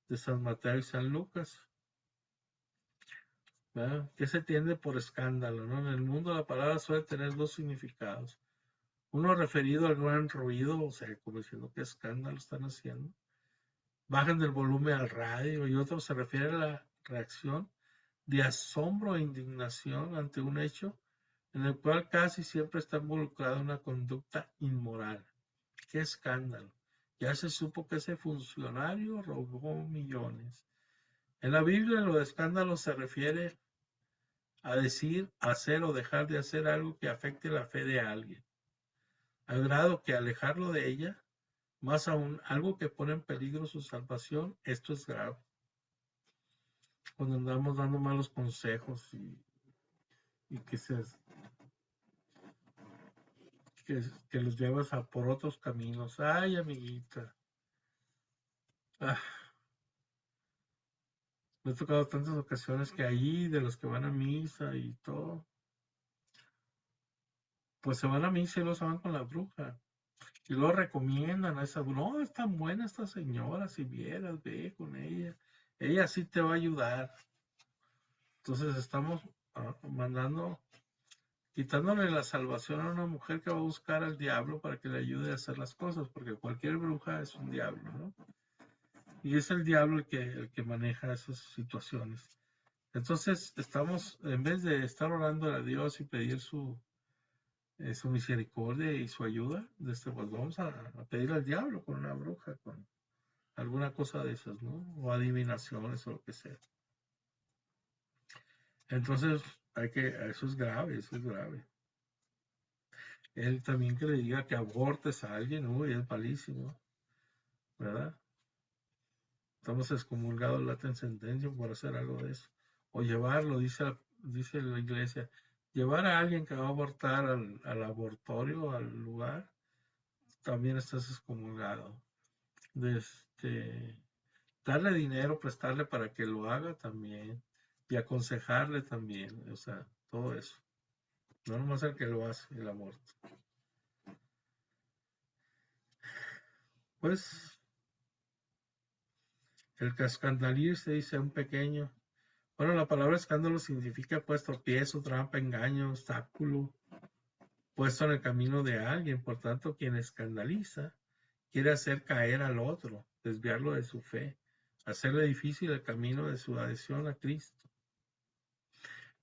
de San Mateo y San Lucas. ¿verdad? ¿Qué se entiende por escándalo, no? En el mundo la palabra suele tener dos significados. Uno referido al gran ruido, o sea, como diciendo qué escándalo están haciendo. Bajan del volumen al radio, y otro se refiere a la reacción de asombro e indignación ante un hecho en el cual casi siempre está involucrada una conducta inmoral. ¡Qué escándalo! Ya se supo que ese funcionario robó millones. En la Biblia lo de escándalo se refiere a decir, hacer o dejar de hacer algo que afecte la fe de alguien, al grado que alejarlo de ella, más aún algo que pone en peligro su salvación, esto es grave. Cuando andamos dando malos consejos y que los llevas por otros caminos. Ay, amiguita. Ah, me ha tocado tantas ocasiones que ahí, de los que van a misa y todo, pues se van a misa y luego se van con la bruja. Y luego recomiendan a esa bruja. No, es tan buena esta señora, si vieras, ve con ella. Ella sí te va a ayudar. Entonces estamos mandando, quitándole la salvación a una mujer que va a buscar al diablo para que le ayude a hacer las cosas, porque cualquier bruja es un diablo, ¿no? Y es el diablo el que maneja esas situaciones. Entonces, estamos, en vez de estar orando a Dios y pedir su misericordia y su ayuda, pues vamos a pedir al diablo con una bruja, con alguna cosa de esas, ¿no? O adivinaciones o lo que sea. Entonces, eso es grave, eso es grave. Él también que le diga que abortes a alguien, uy, es malísimo, ¿verdad? Estamos excomulgados la sentencia por hacer algo de eso. O llevarlo, dice la iglesia, llevar a alguien que va a abortar al abortorio, al lugar, también estás excomulgado. Darle dinero, prestarle para que lo haga también. Y aconsejarle también. O sea, todo eso. No nomás el que lo hace, el aborto. Pues, el que escandalice, dice un pequeño. Bueno, la palabra escándalo significa pues tropiezo, trampa, engaño, obstáculo, puesto en el camino de alguien. Por tanto, quien escandaliza quiere hacer caer al otro, desviarlo de su fe, hacerle difícil el camino de su adhesión a Cristo.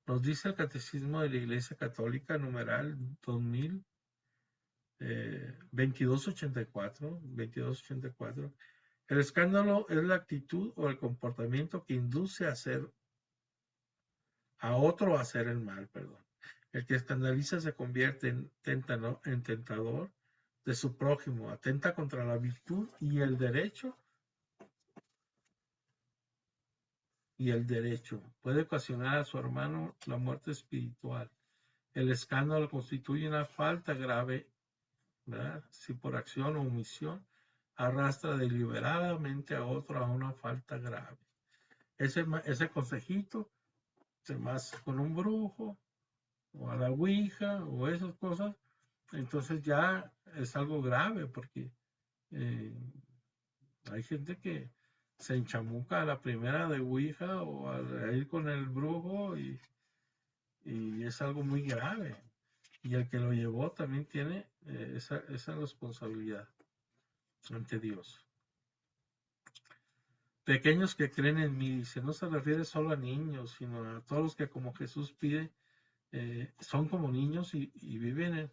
Nos dice el Catecismo de la Iglesia Católica, numeral 2284, el escándalo es la actitud o el comportamiento que induce a otro a hacer el mal, perdón. El que escandaliza se convierte en tentador de su prójimo, atenta contra la virtud y el derecho. Puede ocasionar a su hermano la muerte espiritual. El escándalo constituye una falta grave, ¿verdad? Si por acción o omisión arrastra deliberadamente a otro a una falta grave. Ese consejito, más con un brujo, o a la ouija, o esas cosas, entonces ya es algo grave, porque hay gente que se enchamuca a la primera de ouija o a ir con el brujo y es algo muy grave. Y el que lo llevó también tiene esa responsabilidad ante Dios. Pequeños que creen en mí, dice, no se refiere solo a niños, sino a todos los que como Jesús pide, son como niños y viven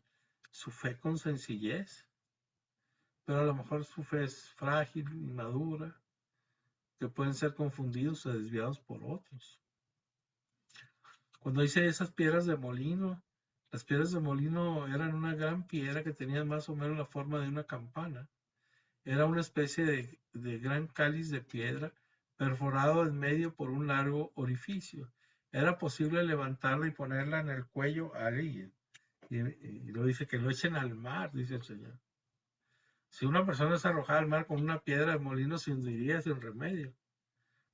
su fe con sencillez, pero a lo mejor su fe es frágil, inmadura, que pueden ser confundidos o desviados por otros. Cuando dice esas piedras de molino, las piedras de molino eran una gran piedra que tenía más o menos la forma de una campana. Era una especie de gran cáliz de piedra perforado en medio por un largo orificio. Era posible levantarla y ponerla en el cuello a alguien. Y lo dice que lo echen al mar, dice el Señor. Si una persona es arrojada al mar con una piedra de molino, se hundiría sin remedio.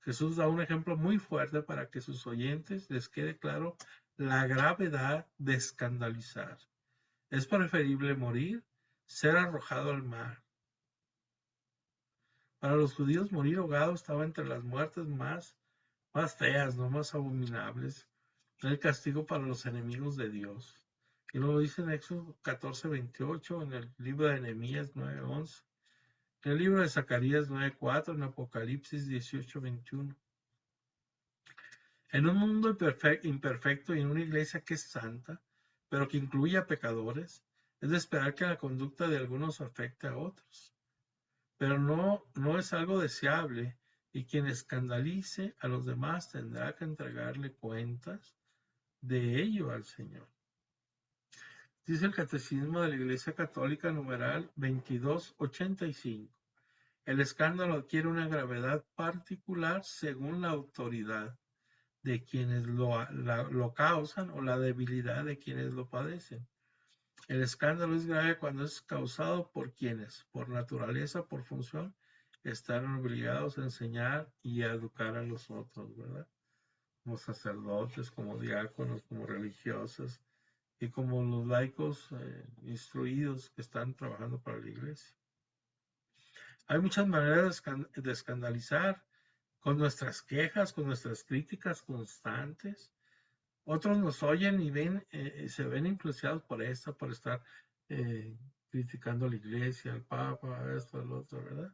Jesús da un ejemplo muy fuerte para que sus oyentes les quede claro la gravedad de escandalizar. Es preferible morir, ser arrojado al mar. Para los judíos morir ahogado estaba entre las muertes más feas, no más abominables, el castigo para los enemigos de Dios. Y luego dice en Éxodo 14:28, en el libro de Nehemías 9:11, en el libro de Zacarías 9:4, en Apocalipsis 18:21. En un mundo imperfecto y en una iglesia que es santa, pero que incluye a pecadores, es de esperar que la conducta de algunos afecte a otros. Pero no es algo deseable, y quien escandalice a los demás tendrá que entregarle cuentas de ello al Señor. Dice el Catecismo de la Iglesia Católica, numeral 2285. El escándalo adquiere una gravedad particular según la autoridad de quienes lo causan o la debilidad de quienes lo padecen. El escándalo es grave cuando es causado por quienes, por naturaleza, por función, están obligados a enseñar y a educar a los otros, ¿verdad? Como sacerdotes, como diáconos, como religiosos y como los laicos instruidos que están trabajando para la iglesia. Hay muchas maneras de escandalizar, con nuestras quejas, con nuestras críticas constantes. Otros nos oyen y ven, se ven influenciados por esto, por estar criticando a la iglesia, al Papa, esto, el otro, ¿verdad?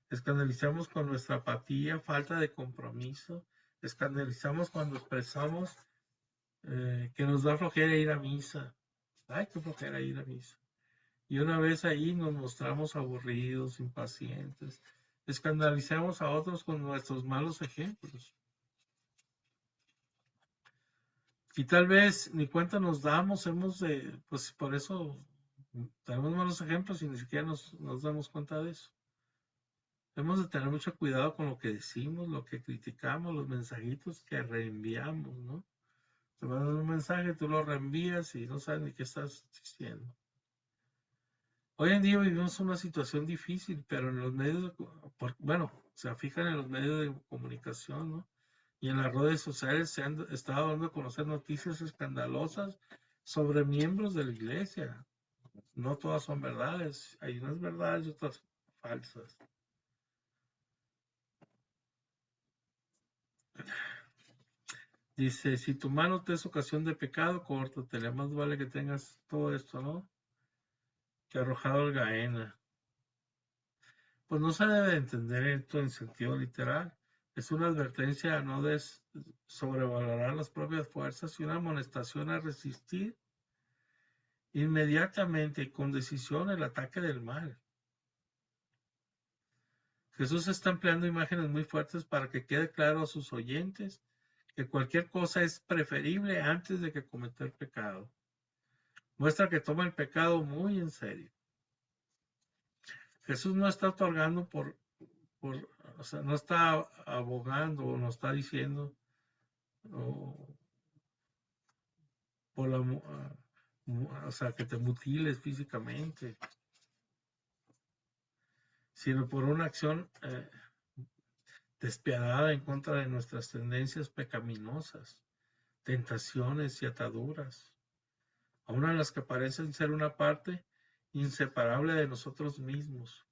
Escandalizamos con nuestra apatía, falta de compromiso. Escandalizamos cuando expresamos que nos da flojera ir a misa. Ay, qué flojera ir a misa. Y una vez ahí nos mostramos aburridos, impacientes. Escandalizamos a otros con nuestros malos ejemplos. Y tal vez ni cuenta nos damos, pues por eso tenemos malos ejemplos y ni siquiera nos damos cuenta de eso. Hemos de tener mucho cuidado con lo que decimos, lo que criticamos, los mensajitos que reenviamos, ¿no? Te mandan un mensaje, tú lo reenvías y no sabes ni qué estás diciendo. Hoy en día vivimos una situación difícil, pero en los medios, se fijan en los medios de comunicación, ¿no? Y en las redes sociales se han estado dando a conocer noticias escandalosas sobre miembros de la iglesia. No todas son verdades, hay unas verdades y otras falsas. Dice, si tu mano te es ocasión de pecado, córtatela, más vale que tengas todo esto, ¿no? Que arrojado al Gaena. Pues no se debe entender esto en sentido literal. Es una advertencia a no sobrevalorar las propias fuerzas y una amonestación a resistir inmediatamente y con decisión el ataque del mal. Jesús está empleando imágenes muy fuertes para que quede claro a sus oyentes que cualquier cosa es preferible antes de que cometer pecado. Muestra que toma el pecado muy en serio. Jesús no está otorgando o sea, no está abogando o no está diciendo o sea, que te mutiles físicamente, sino por una acción despiadada en contra de nuestras tendencias pecaminosas, tentaciones y ataduras, aun a las que parecen ser una parte inseparable de nosotros mismos.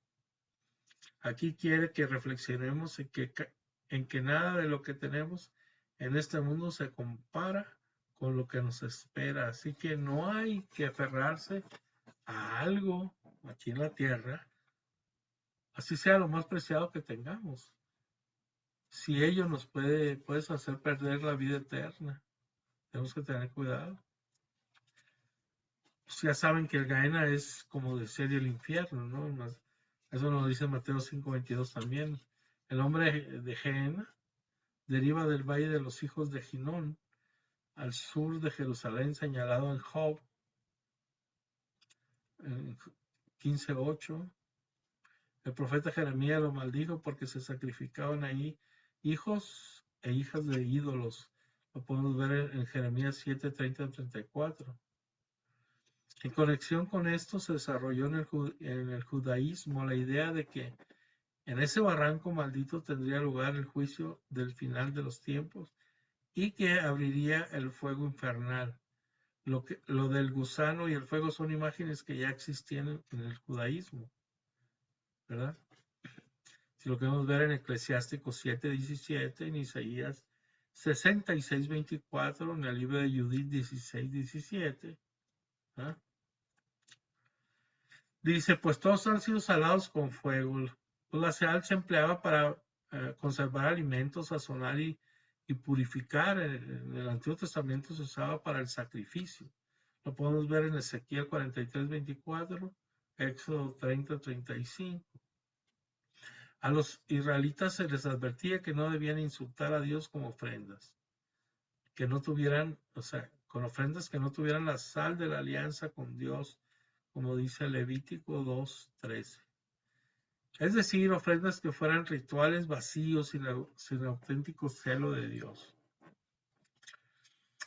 Aquí quiere que reflexionemos en que nada de lo que tenemos en este mundo se compara con lo que nos espera. Así que no hay que aferrarse a algo aquí en la tierra, así sea lo más preciado que tengamos. Si ello nos puedes hacer perder la vida eterna, tenemos que tener cuidado. Pues ya saben que el Gaena es como de serie el infierno, ¿no? Eso nos dice Mateo 5:22 también. El nombre de Gehenna deriva del valle de los hijos de Ginón, al sur de Jerusalén, señalado en Job 15:8. El profeta Jeremías lo maldijo porque se sacrificaban ahí hijos e hijas de ídolos. Lo podemos ver en Jeremías 7:30-34. En conexión con esto se desarrolló en el judaísmo la idea de que en ese barranco maldito tendría lugar el juicio del final de los tiempos y que abriría el fuego infernal. Lo del gusano y el fuego son imágenes que ya existían en el judaísmo, ¿verdad? Si lo queremos ver en Eclesiástico 7:17, en Isaías 66:24, en el libro de Judith 16:17. ¿Ah? Dice, pues todos han sido salados con fuego. Pues la sal se empleaba para conservar alimentos, sazonar y purificar. En el Antiguo Testamento se usaba para el sacrificio. Lo podemos ver en Ezequiel 43:24, Éxodo 30:35. A los israelitas se les advertía que no debían insultar a Dios con ofrendas, que no tuvieran, o sea, con ofrendas que no tuvieran la sal de la alianza con Dios, como dice Levítico 2:13. Es decir, ofrendas que fueran rituales vacíos sin auténtico celo de Dios.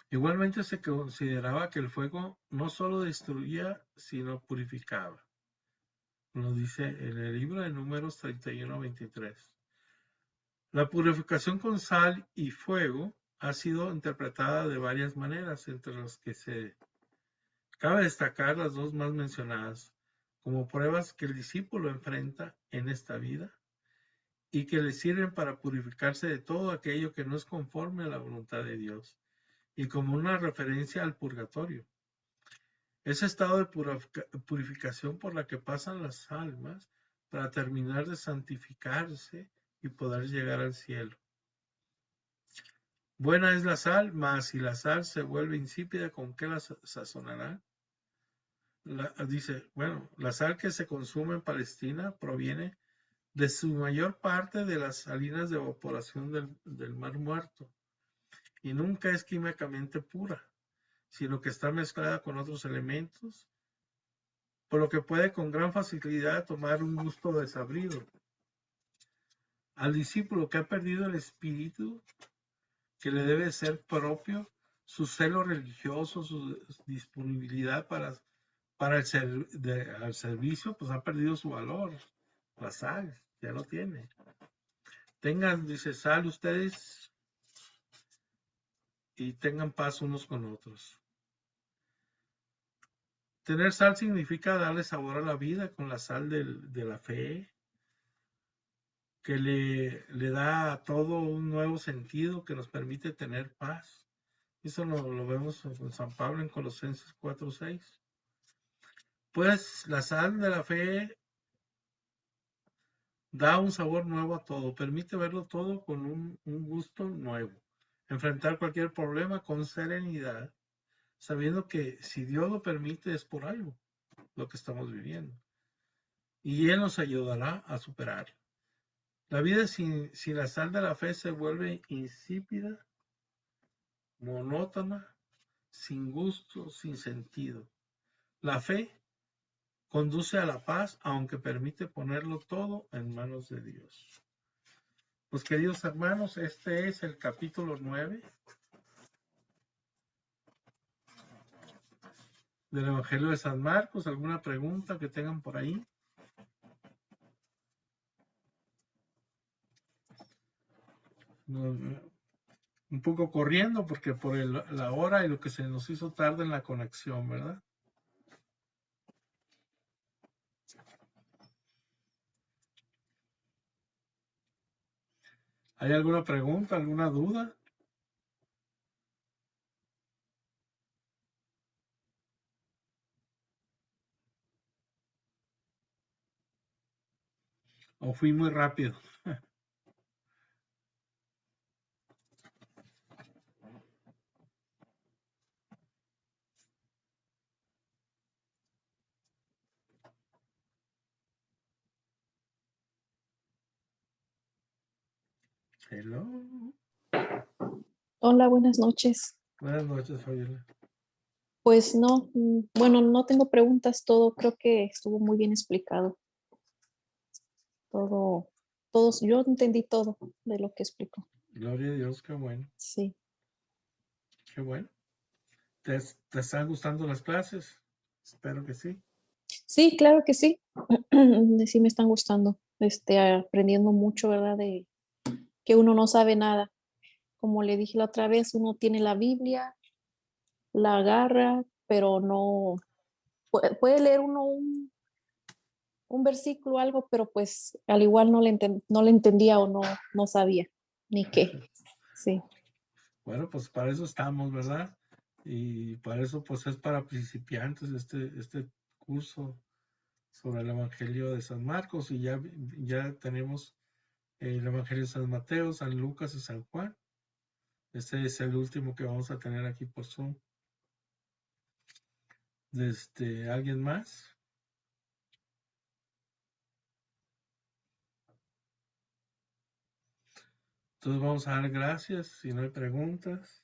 Igualmente se consideraba que el fuego no solo destruía, sino purificaba. Lo dice en el libro de Números 31:23. La purificación con sal y fuego ha sido interpretada de varias maneras, entre las que se cabe destacar las dos más mencionadas, como pruebas que el discípulo enfrenta en esta vida y que le sirven para purificarse de todo aquello que no es conforme a la voluntad de Dios, y como una referencia al purgatorio. Ese estado de purificación por la que pasan las almas para terminar de santificarse y poder llegar al cielo. Buena es la sal, mas si la sal se vuelve insípida, ¿con qué la sazonará? Dice, bueno, la sal que se consume en Palestina proviene de su mayor parte de las salinas de evaporación del Mar Muerto, y nunca es químicamente pura, sino que está mezclada con otros elementos, por lo que puede con gran facilidad tomar un gusto desabrido. Al discípulo que ha perdido el espíritu que le debe ser propio, su celo religioso, su disponibilidad para al servicio, pues ha perdido su valor. La sal ya no tiene. Tengan, dice, sal ustedes y tengan paz unos con otros. Tener sal significa darle sabor a la vida con la sal de la fe, que le da a todo un nuevo sentido que nos permite tener paz. Eso lo vemos con San Pablo en Colosenses 4:6. Pues la sal de la fe da un sabor nuevo a todo, permite verlo todo con un gusto nuevo, enfrentar cualquier problema con serenidad, sabiendo que si Dios lo permite es por algo lo que estamos viviendo, y Él nos ayudará a superarlo. La vida sin la sal de la fe se vuelve insípida, monótona, sin gusto, sin sentido. La fe conduce a la paz, aunque permite ponerlo todo en manos de Dios. Pues queridos hermanos, este es el capítulo 9 del Evangelio de San Marcos. ¿Alguna pregunta que tengan por ahí? Un poco corriendo porque por la hora y lo que se nos hizo tarde en la conexión, ¿verdad? ¿Hay alguna pregunta, alguna duda? ¿O fui muy rápido? Hello. Hola, buenas noches. Buenas noches, Fabiola. Pues no, bueno, no tengo preguntas, todo creo que estuvo muy bien explicado. Todos, yo entendí todo de lo que explicó. Gloria a Dios, qué bueno. Sí. Qué bueno. ¿Te están gustando las clases? Espero que sí. Sí, claro que sí. Sí me están gustando. Aprendiendo mucho, ¿verdad? De que uno no sabe nada. Como le dije la otra vez, uno tiene la Biblia, la agarra, pero no puede leer uno un versículo o algo, pero pues al igual no le entendía o no sabía ni qué. Sí. Bueno, pues para eso estamos, ¿verdad? Y para eso pues es para principiantes este curso sobre el Evangelio de San Marcos y ya tenemos el Evangelio de San Mateo, San Lucas y San Juan. Este es el último que vamos a tener aquí por Zoom. ¿Alguien más? Entonces vamos a dar gracias si no hay preguntas.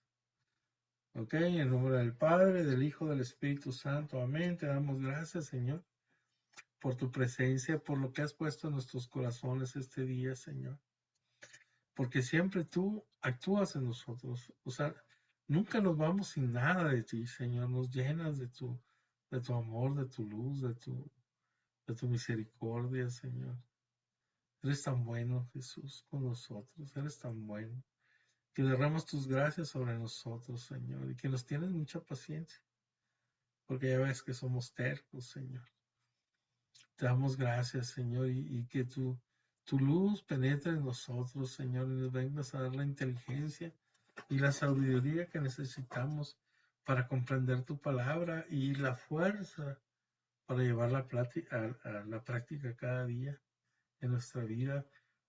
Ok, en nombre del Padre, del Hijo, del Espíritu Santo. Amén. Te damos gracias, Señor, por tu presencia, por lo que has puesto en nuestros corazones este día, Señor. Porque siempre tú actúas en nosotros. O sea, nunca nos vamos sin nada de ti, Señor. Nos llenas de tu amor, de tu luz, de tu misericordia, Señor. Eres tan bueno, Jesús, con nosotros. Eres tan bueno. Que derramas tus gracias sobre nosotros, Señor, y que nos tienes mucha paciencia, porque ya ves que somos tercos, Señor. Te damos gracias, Señor, y que tu luz penetre en nosotros, Señor, y nos vengas a dar la inteligencia y la sabiduría que necesitamos para comprender tu palabra y la fuerza para llevar a la práctica cada día en nuestra vida.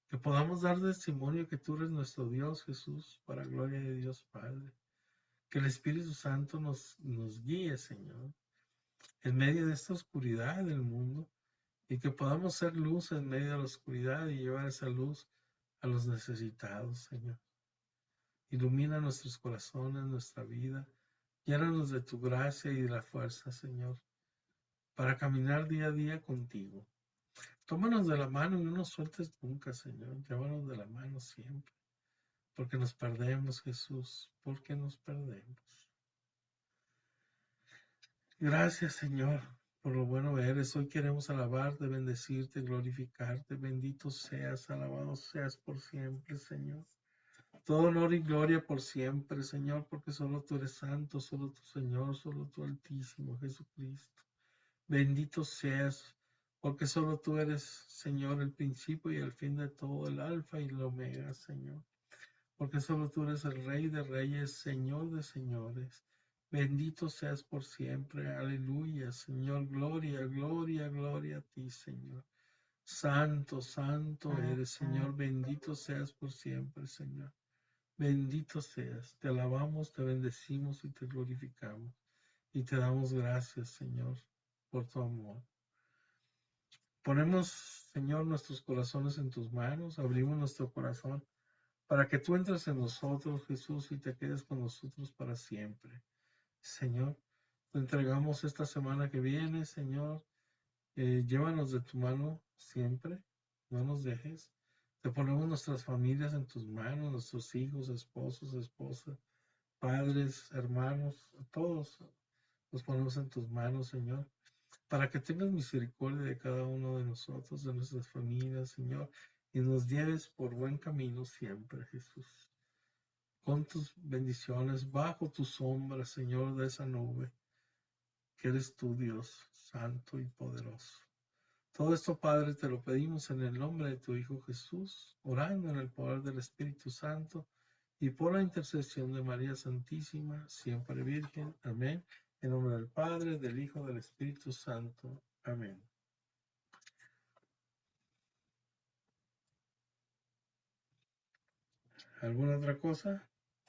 Que podamos dar testimonio que tú eres nuestro Dios, Jesús, para gloria de Dios Padre. Que el Espíritu Santo nos guíe, Señor, en medio de esta oscuridad del mundo y que podamos ser luz en medio de la oscuridad y llevar esa luz a los necesitados, Señor. Ilumina nuestros corazones, nuestra vida. Llénanos de tu gracia y de la fuerza, Señor, para caminar día a día contigo. Tómanos de la mano y no nos sueltes nunca, Señor. Llévanos de la mano siempre, porque nos perdemos, Jesús, porque nos perdemos. Gracias, Señor, por lo bueno eres. Hoy queremos alabarte, bendecirte, glorificarte. Bendito seas, alabado seas por siempre, Señor. Todo honor y gloria por siempre, Señor, porque solo tú eres santo, solo tu Señor, solo tu Altísimo Jesucristo. Bendito seas, porque solo tú eres, Señor, el principio y el fin de todo, el alfa y el omega, Señor. Porque solo tú eres el Rey de reyes, Señor de señores. Bendito seas por siempre. Aleluya, Señor. Gloria, gloria, gloria a ti, Señor. Santo, santo eres, Señor. Bendito seas por siempre, Señor. Bendito seas. Te alabamos, te bendecimos y te glorificamos. Y te damos gracias, Señor, por tu amor. Ponemos, Señor, nuestros corazones en tus manos. Abrimos nuestro corazón para que tú entres en nosotros, Jesús, y te quedes con nosotros para siempre. Señor, te entregamos esta semana que viene, Señor. Llévanos de tu mano siempre, no nos dejes. Te ponemos nuestras familias en tus manos, nuestros hijos, esposos, esposas, padres, hermanos, todos los ponemos en tus manos, Señor, para que tengas misericordia de cada uno de nosotros, de nuestras familias, Señor, y nos lleves por buen camino siempre, Jesús. Con tus bendiciones, bajo tu sombra, Señor, de esa nube, que eres tú, Dios, santo y poderoso. Todo esto, Padre, te lo pedimos en el nombre de tu Hijo Jesús, orando en el poder del Espíritu Santo y por la intercesión de María Santísima, siempre Virgen. Amén. En nombre del Padre, del Hijo, del Espíritu Santo. Amén. ¿Alguna otra cosa?